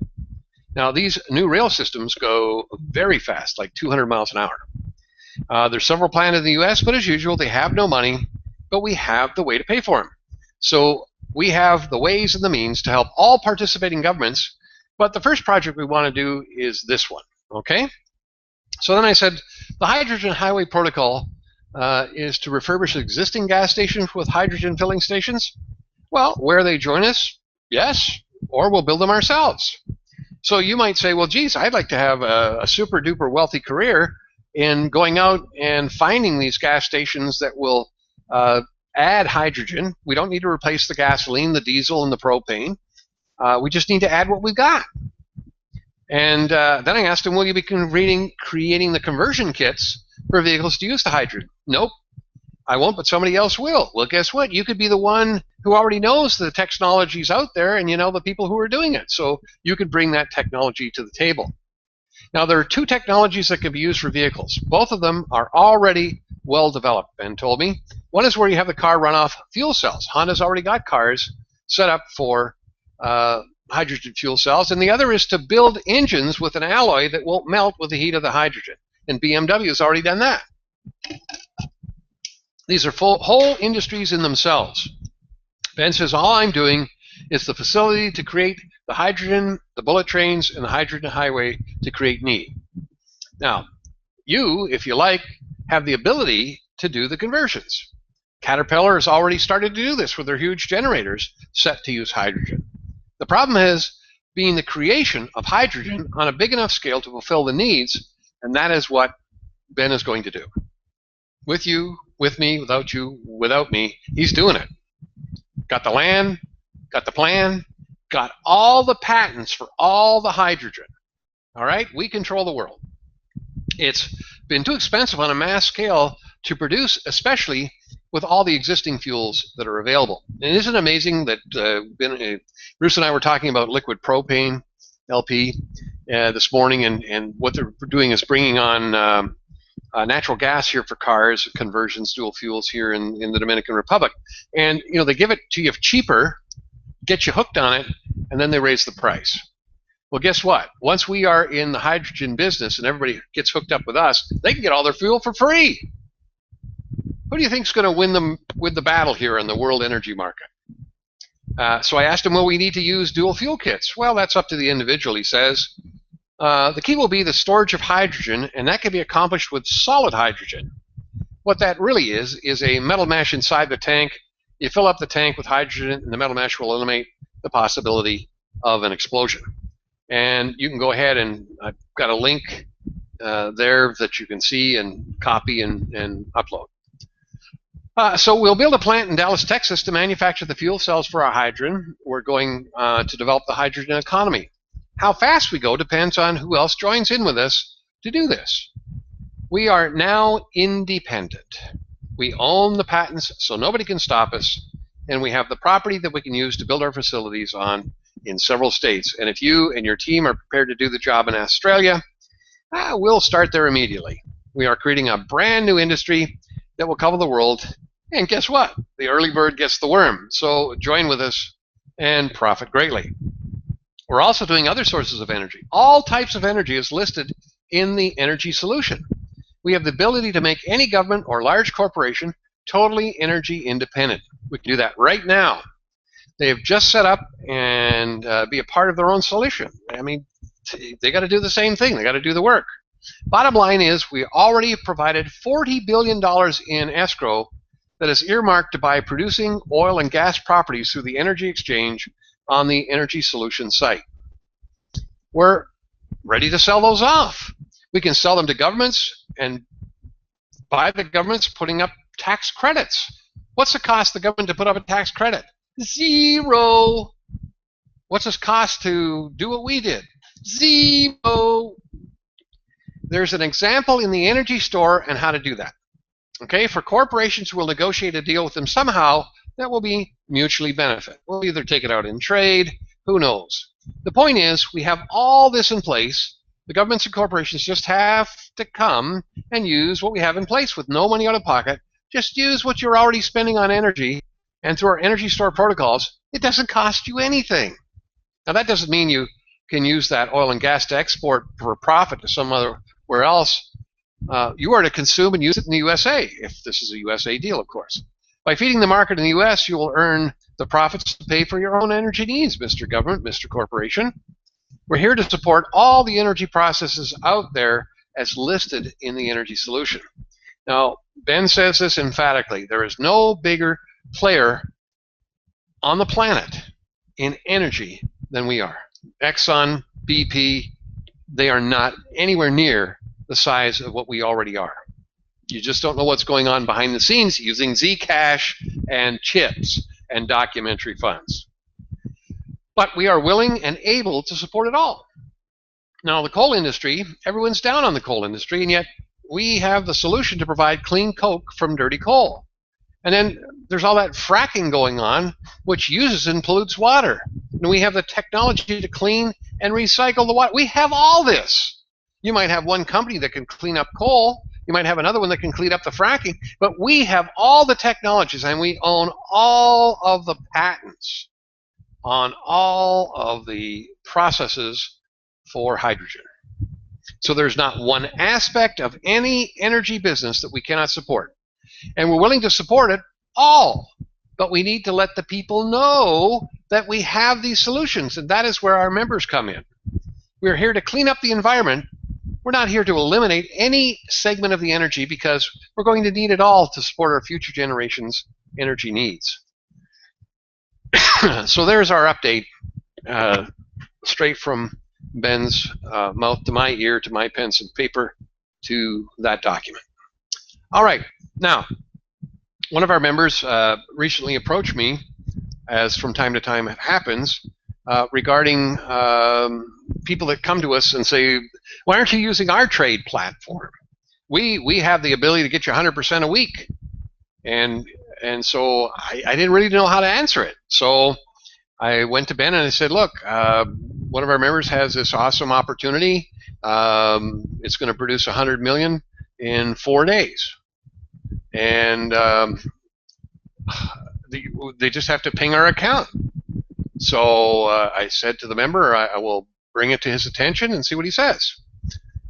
Now, these new rail systems go very fast, like 200 miles an hour. There's several planned in the U.S., but as usual, they have no money, but we have the way to pay for them. So we have the ways and the means to help all participating governments, but the first project we want to do is this one, okay? So then I said, the Hydrogen Highway Protocol is to refurbish existing gas stations with hydrogen filling stations. Well, where they join us, yes, or we'll build them ourselves. So you might say, well, geez, I'd like to have a super duper wealthy career in going out and finding these gas stations that will add hydrogen. We don't need to replace the gasoline, the diesel, and the propane. We just need to add what we've got. And then I asked him, will you be creating the conversion kits for vehicles to use the hydrogen? Nope, I won't, but somebody else will. Well, guess what? You could be the one who already knows the technologies out there, and you know the people who are doing it. So you could bring that technology to the table. Now, there are two technologies that can be used for vehicles. Both of them are already well developed, Ben told me. One is where you have the car run off fuel cells. Honda's already got cars set up for hydrogen fuel cells, and the other is to build engines with an alloy that won't melt with the heat of the hydrogen. And BMW has already done that. These are whole industries in themselves. Ben says, all I'm doing is the facility to create the hydrogen, the bullet trains, and the hydrogen highway to create need. Now, you, if you like, have the ability to do the conversions. Caterpillar has already started to do this with their huge generators set to use hydrogen. The problem is being the creation of hydrogen on a big enough scale to fulfill the needs, and that is what Ben is going to do. With you, with me, without you, without me, he's doing it. Got the land, got the plan, got all the patents for all the hydrogen. All right, we control the world. It's been too expensive on a mass scale to produce, especially with all the existing fuels that are available. And isn't it amazing that Bruce and I were talking about liquid propane, LP, this morning, and what they're doing is bringing on natural gas here for cars, conversions, dual fuels here in the Dominican Republic. And you know, they give it to you cheaper, get you hooked on it, and then they raise the price. Well, guess what? Once we are in the hydrogen business and everybody gets hooked up with us, they can get all their fuel for free. Who do you think is going to win the battle here in the world energy market? So I asked him, well, we need to use dual fuel kits. Well, that's up to the individual, he says. The key will be the storage of hydrogen, and that can be accomplished with solid hydrogen. What that really is a metal mesh inside the tank. You fill up the tank with hydrogen, and the metal mesh will eliminate the possibility of an explosion. And you can go ahead, and I've got a link there that you can see and copy and upload. So we'll build a plant in Dallas, Texas to manufacture the fuel cells for our hydrogen. We're going to develop the hydrogen economy. How fast we go depends on who else joins in with us to do this. We are now independent. We own the patents, so nobody can stop us, and we have the property that we can use to build our facilities on in several states. And if you and your team are prepared to do the job in Australia, we'll start there immediately. We are creating a brand new industry that will cover the world. And guess what? The early bird gets the worm. So join with us and profit greatly. We're also doing other sources of energy. All types of energy is listed in the energy solution. We have the ability to make any government or large corporation totally energy independent. We can do that right now. They have just set up and be a part of their own solution. I mean, they got to do the same thing. They got to do the work. Bottom line is we already provided $40 billion in escrow that is earmarked to buy producing oil and gas properties through the energy exchange on the Energy Solution site. We're ready to sell those off. We can sell them to governments and buy the governments putting up tax credits. What's the cost the government to put up a tax credit? Zero. What's it cost to do what we did? Zero. There's an example in the energy store and how to do that. Okay, for corporations who will negotiate a deal with them somehow, that will be mutually benefit. We'll either take it out in trade, who knows. The point is, we have all this in place. The governments and corporations just have to come and use what we have in place with no money out of pocket. Just use what you're already spending on energy, and through our energy store protocols, it doesn't cost you anything. Now that doesn't mean you can use that oil and gas to export for profit to some other where else. You are to consume and use it in the USA, if this is a USA deal, of course. By feeding the market in the US, you will earn the profits to pay for your own energy needs, Mr. Government, Mr. Corporation. We're here to support all the energy processes out there as listed in the energy solution. Now, Ben says this emphatically. There is no bigger player on the planet in energy than we are. Exxon, BP, they are not anywhere near the size of what we already are. You just don't know what's going on behind the scenes using Zcash and chips and documentary funds. But we are willing and able to support it all. Now, the coal industry, everyone's down on the coal industry, and yet we have the solution to provide clean coke from dirty coal. And then there's all that fracking going on, which uses and pollutes water. And we have the technology to clean and recycle the water. We have all this. You might have one company that can clean up coal. You might have another one that can clean up the fracking. But we have all the technologies, and we own all of the patents on all of the processes for hydrogen. So there's not one aspect of any energy business that we cannot support. And we're willing to support it all. But we need to let the people know that we have these solutions, and that is where our members come in. We're here to clean up the environment. We're not here to eliminate any segment of the energy because we're going to need it all to support our future generations' energy needs. So there's our update, straight from Ben's mouth to my ear, to my pen and paper, to that document. All right, now, one of our members recently approached me, as from time to time it happens, regarding people that come to us and say, why aren't you using our trade platform? We have the ability to get you 100% a week. And so I didn't really know how to answer it. So I went to Ben and I said, look, one of our members has this awesome opportunity. It's going to produce 100 million in 4 days. And they just have to ping our account. So I said to the member, I will bring it to his attention and see what he says.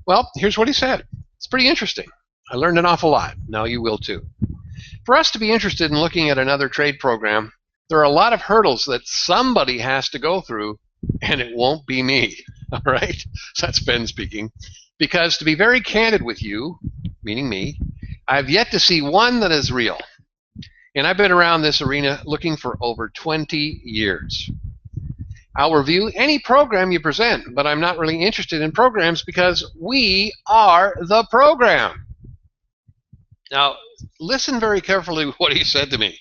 Well, here's what he said. It's pretty interesting. I learned an awful lot. Now you will too. For us to be interested in looking at another trade program, there are a lot of hurdles that somebody has to go through, and it won't be me. All right? So that's Ben speaking. Because to be very candid with you, meaning me, I've yet to see one that is real. And I've been around this arena looking for over 20 years. I'll review any program you present, but I'm not really interested in programs because we are the program. Now, listen very carefully to what he said to me.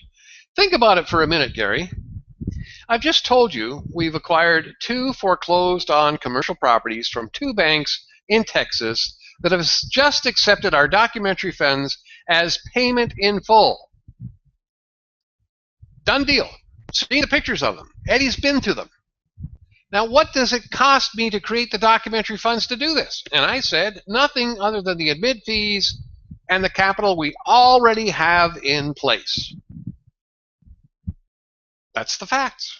Think about it for a minute, Gary. I've just told you we've acquired 2 foreclosed on commercial properties from 2 banks in Texas that have just accepted our documentary funds as payment in full. Done deal. Seen the pictures of them. Eddie's been to them. Now, what does it cost me to create the documentary funds to do this? And I said, nothing other than the admin fees and the capital we already have in place. That's the facts.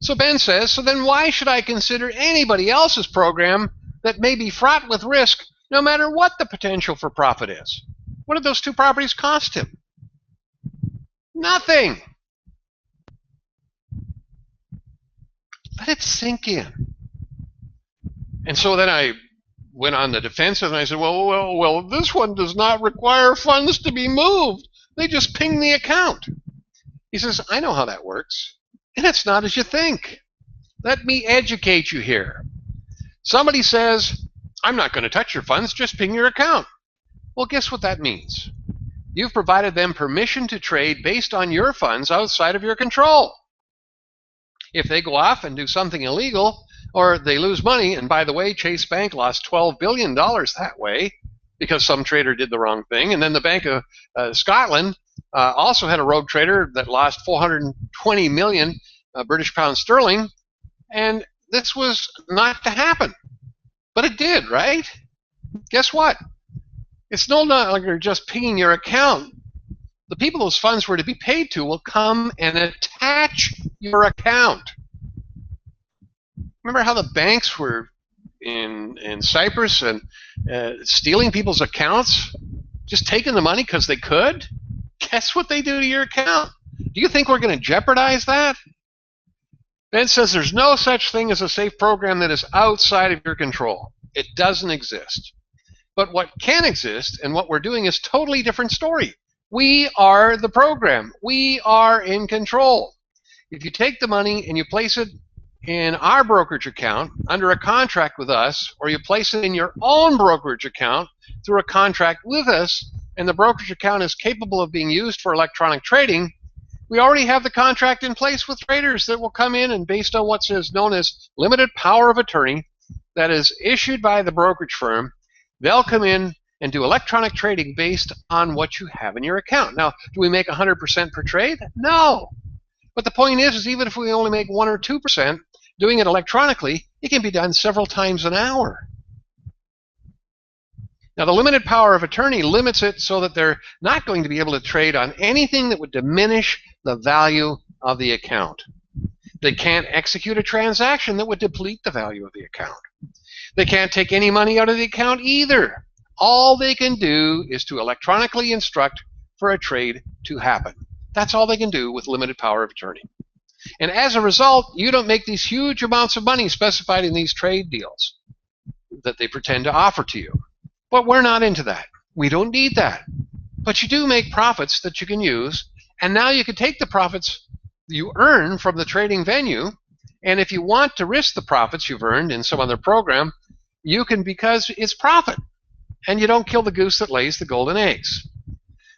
So Ben says, so then why should I consider anybody else's program that may be fraught with risk no matter what the potential for profit is? What did those 2 properties cost him? Nothing. Let it sink in. And so then I went on the defensive and I said, well, this one does not require funds to be moved. They just ping the account. He says, I know how that works. And it's not as you think. Let me educate you here. Somebody says, I'm not going to touch your funds, just ping your account. Well, guess what that means? You've provided them permission to trade based on your funds outside of your control. If they go off and do something illegal, or they lose money, and by the way, Chase Bank lost $12 billion that way because some trader did the wrong thing, and then the Bank of Scotland also had a rogue trader that lost 420 million British pounds sterling, and this was not to happen. But it did, right? Guess what? It's no longer just pinging your account. The people those funds were to be paid to will come and attach your account. Remember how the banks were in Cyprus and stealing people's accounts, just taking the money because they could? Guess what they do to your account? Do you think we're going to jeopardize that? Ben says there's no such thing as a safe program that is outside of your control. It doesn't exist. But what can exist and what we're doing is totally different story. We are the program. We are in control. If you take the money and you place it in our brokerage account under a contract with us, or you place it in your own brokerage account through a contract with us, and the brokerage account is capable of being used for electronic trading, we already have the contract in place with traders that will come in and based on what is known as limited power of attorney that is issued by the brokerage firm, they'll come in and do electronic trading based on what you have in your account. Now, do we make 100% per trade? No. But the point is even if we only make 1 or 2%, doing it electronically, it can be done several times an hour. Now, the limited power of attorney limits it so that they're not going to be able to trade on anything that would diminish the value of the account. They can't execute a transaction that would deplete the value of the account. They can't take any money out of the account either. All they can do is to electronically instruct for a trade to happen. That's all they can do with limited power of attorney. And as a result, you don't make these huge amounts of money specified in these trade deals that they pretend to offer to you. But we're not into that. We don't need that. But you do make profits that you can use, and now you can take the profits you earn from the trading venue, and if you want to risk the profits you've earned in some other program, you can, because it's profit, and you don't kill the goose that lays the golden eggs.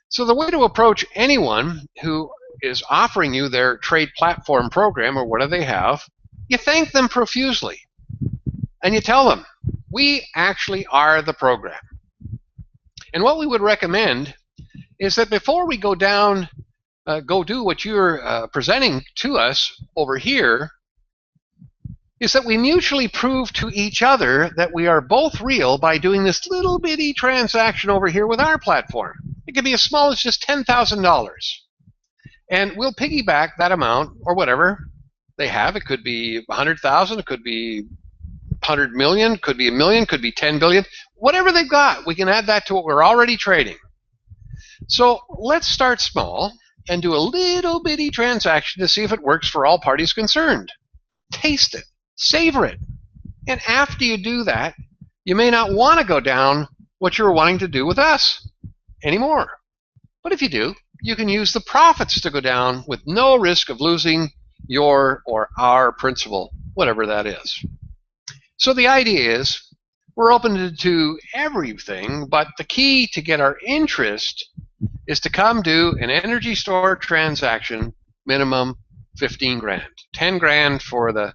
So the way to approach anyone who is offering you their trade platform program, or what do they have, you thank them profusely, and you tell them, we actually are the program. And what we would recommend is that before we go down, go do what you're presenting to us over here, is that we mutually prove to each other that we are both real by doing this little bitty transaction over here with our platform. It could be as small as just $10,000. And we'll piggyback that amount, or whatever they have. It could be 100,000, it could be 100 million, could be a million, could be 10 billion. Whatever they've got, we can add that to what we're already trading. So let's start small and do a little bitty transaction to see if it works for all parties concerned. Taste it, savor it. And after you do that, you may not want to go down what you're wanting to do with us anymore. But if you do, you can use the profits to go down with no risk of losing your or our principal, whatever that is. So the idea is we're open to everything, but the key to get our interest is to come do an energy store transaction, minimum 15 grand, 10 grand for the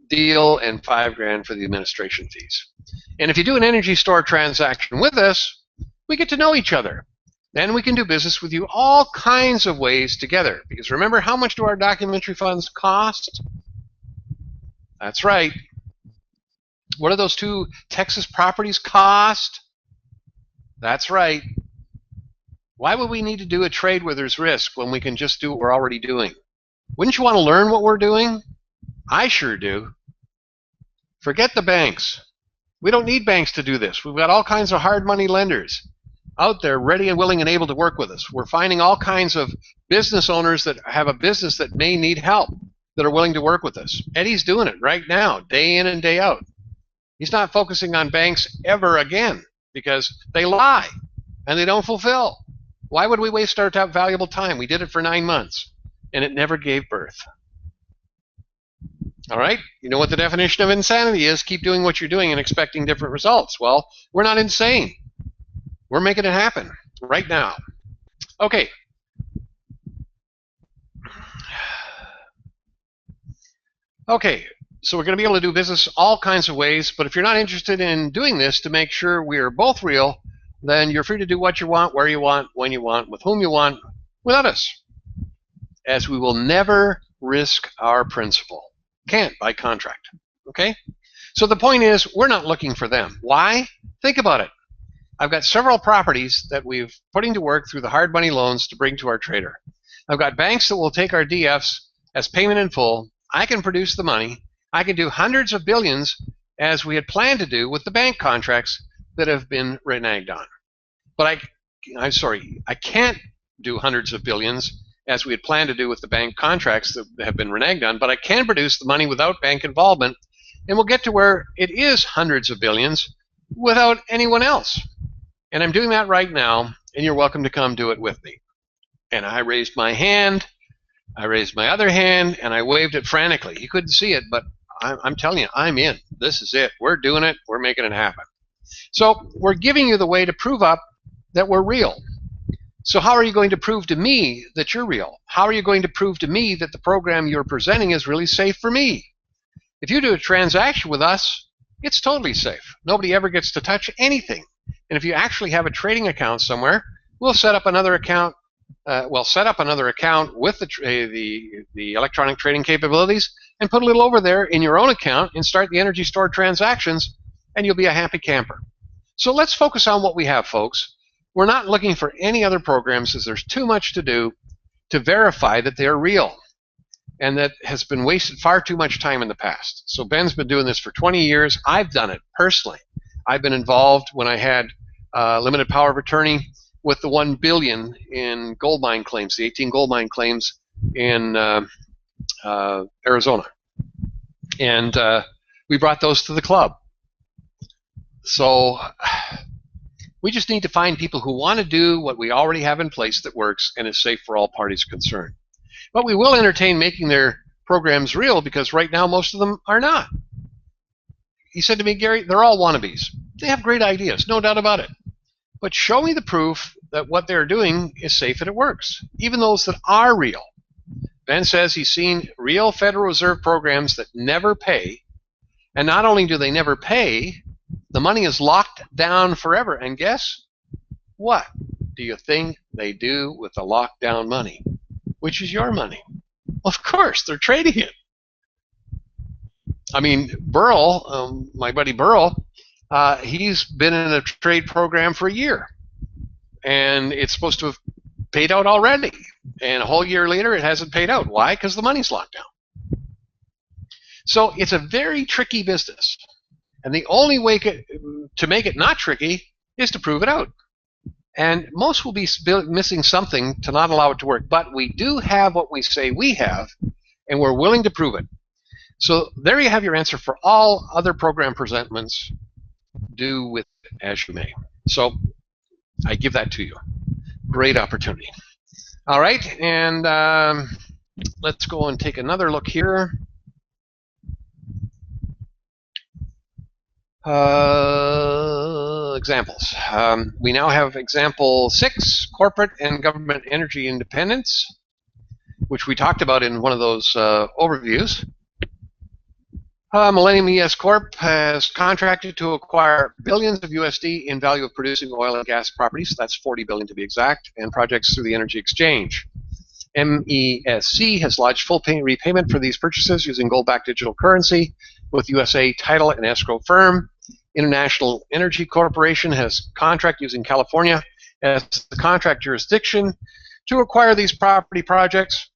deal, and 5 grand for the administration fees. And if you do an energy store transaction with us, we get to know each other. Then we can do business with you all kinds of ways together. Because remember, how much do our documentary funds cost? That's right. What do those 2 Texas properties cost? That's right. Why would we need to do a trade where there's risk when we can just do what we're already doing? Wouldn't you want to learn what we're doing? I sure do. Forget the banks. We don't need banks to do this. We've got all kinds of hard money lenders out there ready and willing and able to work with us. We're finding all kinds of business owners that have a business that may need help that are willing to work with us. Eddie's doing it right now, day in and day out. He's not focusing on banks ever again because they lie and they don't fulfill. Why would we waste our valuable time? We did it for 9 months and it never gave birth. All right, you know what the definition of insanity is? Keep doing what you're doing and expecting different results. Well, we're not insane. We're making it happen right now. Okay. Okay, so we're going to be able to do business all kinds of ways, but if you're not interested in doing this to make sure we are both real, then you're free to do what you want, where you want, when you want, with whom you want, without us, as we will never risk our principal. Can't by contract. Okay? So the point is, we're not looking for them. Why? Think about it. I've got several properties that we've putting to work through the hard money loans to bring to our trader. I've got banks that will take our DFs as payment in full. I can produce the money. I can do hundreds of billions as we had planned to do with the bank contracts that have been reneged on. But I can't do hundreds of billions as we had planned to do with the bank contracts that have been reneged on, but I can produce the money without bank involvement, and we'll get to where it is hundreds of billions without anyone else. And I'm doing that right now, and you're welcome to come do it with me. And I raised my hand, I raised my other hand, and I waved it frantically. You couldn't see it, but I'm telling you, I'm in. This is it. We're doing it. We're making it happen. So we're giving you the way to prove up that we're real. So how are you going to prove to me that you're real? How are you going to prove to me that the program you're presenting is really safe for me? If you do a transaction with us, it's totally safe. Nobody ever gets to touch anything. And if you actually have a trading account somewhere, we'll set up another account. Set up another account with the electronic trading capabilities and put a little over there in your own account and start the energy store transactions, and you'll be a happy camper. So let's focus on what we have, folks. We're not looking for any other programs as there's too much to do to verify that they're real, and that has been wasted far too much time in the past. So Ben's been doing this for 20 years. I've done it personally. I've been involved when I had limited power of attorney with the 1 billion in gold mine claims, the 18 gold mine claims in Arizona. And we brought those to the club. So we just need to find people who want to do what we already have in place that works and is safe for all parties concerned. But we will entertain making their programs real, because right now most of them are not. He said to me, Gary, they're all wannabes. They have great ideas, no doubt about it. But show me the proof that what they're doing is safe and it works, even those that are real. Ben says he's seen real Federal Reserve programs that never pay, and not only do they never pay, the money is locked down forever. And guess what do you think they do with the locked down money, which is your money? Of course, they're trading it. I mean, Burl, my buddy Burl, he's been in a trade program for a year, and it's supposed to have paid out already, and a whole year later it hasn't paid out. Why? Because the money's locked down. So it's a very tricky business, and the only way to make it not tricky is to prove it out. And most will be missing something to not allow it to work, but we do have what we say we have, and we're willing to prove it. So there you have your answer for all other program presentments. Do with it as you may. So I give that to you. Great opportunity. All right, and let's go and take another look here. examples. We now have example 6, corporate and government energy independence, which we talked about in one of those overviews. Millennium ES Corp has contracted to acquire billions of USD in value of producing oil and gas properties, that's 40 billion to be exact, and projects through the energy exchange. MESC has lodged full repayment for these purchases using gold-backed digital currency with USA title and escrow firm. International Energy Corporation has contract using California as the contract jurisdiction to acquire these property projects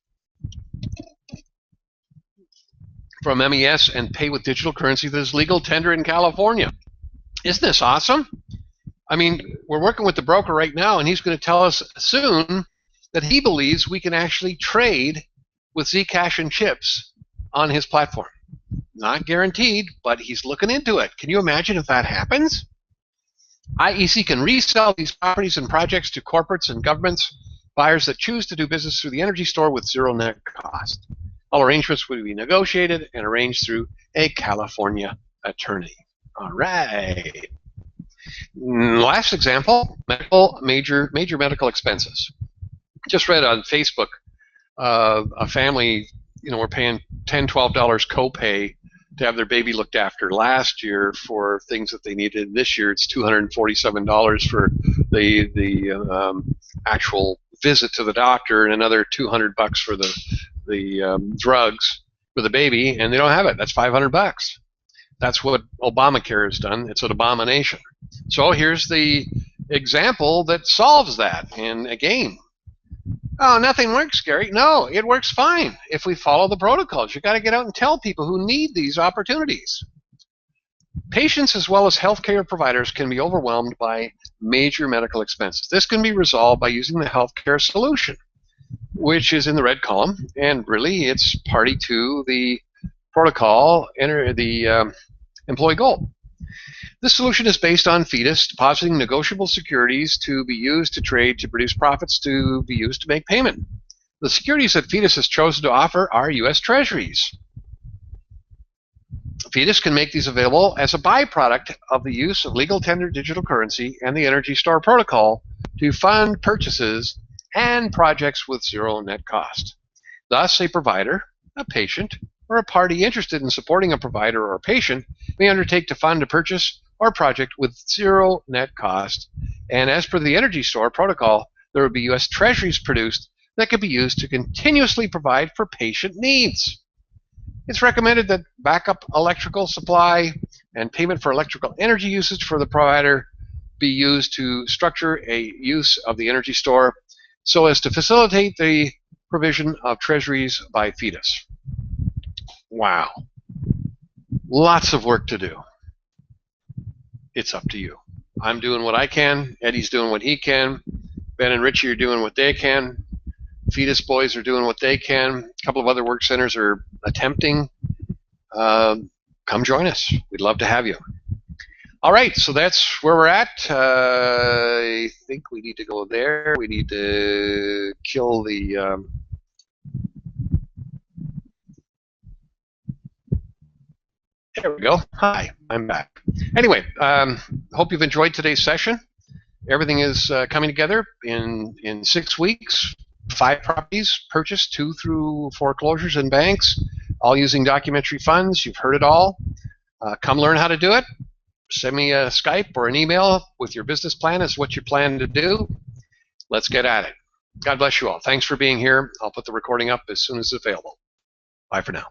from MES and pay with digital currency that is legal tender in California. Isn't this awesome? I mean, we're working with the broker right now, and he's going to tell us soon that he believes we can actually trade with Zcash and chips on his platform. Not guaranteed, but he's looking into it. Can you imagine if that happens? IEC can resell these properties and projects to corporates and governments, buyers that choose to do business through the energy store with zero net cost. All arrangements will be negotiated and arranged through a California attorney. All right. Last example, major medical expenses. Just read on Facebook, a family, were paying $10, $12 copay to have their baby looked after last year for things that they needed. This year it's $247 for the actual visit to the doctor and another $200 for the drugs for the baby, and they don't have it. That's $500. That's what Obamacare has done. It's an abomination. So here's the example that solves that. And again, oh, nothing works, Gary. No, it works fine if we follow the protocols. You've got to get out and tell people who need these opportunities. Patients as well as healthcare providers can be overwhelmed by major medical expenses. This can be resolved by using the healthcare solution, which is in the red column, and really it's party to the protocol, enter the employee goal. This solution is based on FETUS depositing negotiable securities to be used to trade to produce profits to be used to make payment. The securities that FETUS has chosen to offer are U.S. Treasuries. FETUS can make these available as a byproduct of the use of legal tender digital currency and the Energy Store protocol to fund purchases and projects with zero net cost. Thus, a provider, a patient, or a party interested in supporting a provider or a patient may undertake to fund a purchase or project with zero net cost, and as per the Energy Store protocol, there will be U.S. Treasuries produced that can be used to continuously provide for patient needs. It's recommended that backup electrical supply and payment for electrical energy usage for the provider be used to structure a use of the Energy Store so as to facilitate the provision of treasuries by FETUS. Wow. Lots of work to do. It's up to you. I'm doing what I can. Eddie's doing what he can. Ben and Richie are doing what they can. FETUS boys are doing what they can. A couple of other work centers are attempting. Come join us. We'd love to have you. All right, so that's where we're at. I think we need to go there. We need to kill the... There we go. Hi, I'm back. Anyway, hope you've enjoyed today's session. Everything is coming together in 6 weeks. 5 properties purchased, 2 through foreclosures and banks, all using documentary funds. You've heard it all. Come learn how to do it. Send me a Skype or an email with your business plan as what you plan to do. Let's get at it. God bless you all. Thanks for being here. I'll put the recording up as soon as it's available. Bye for now.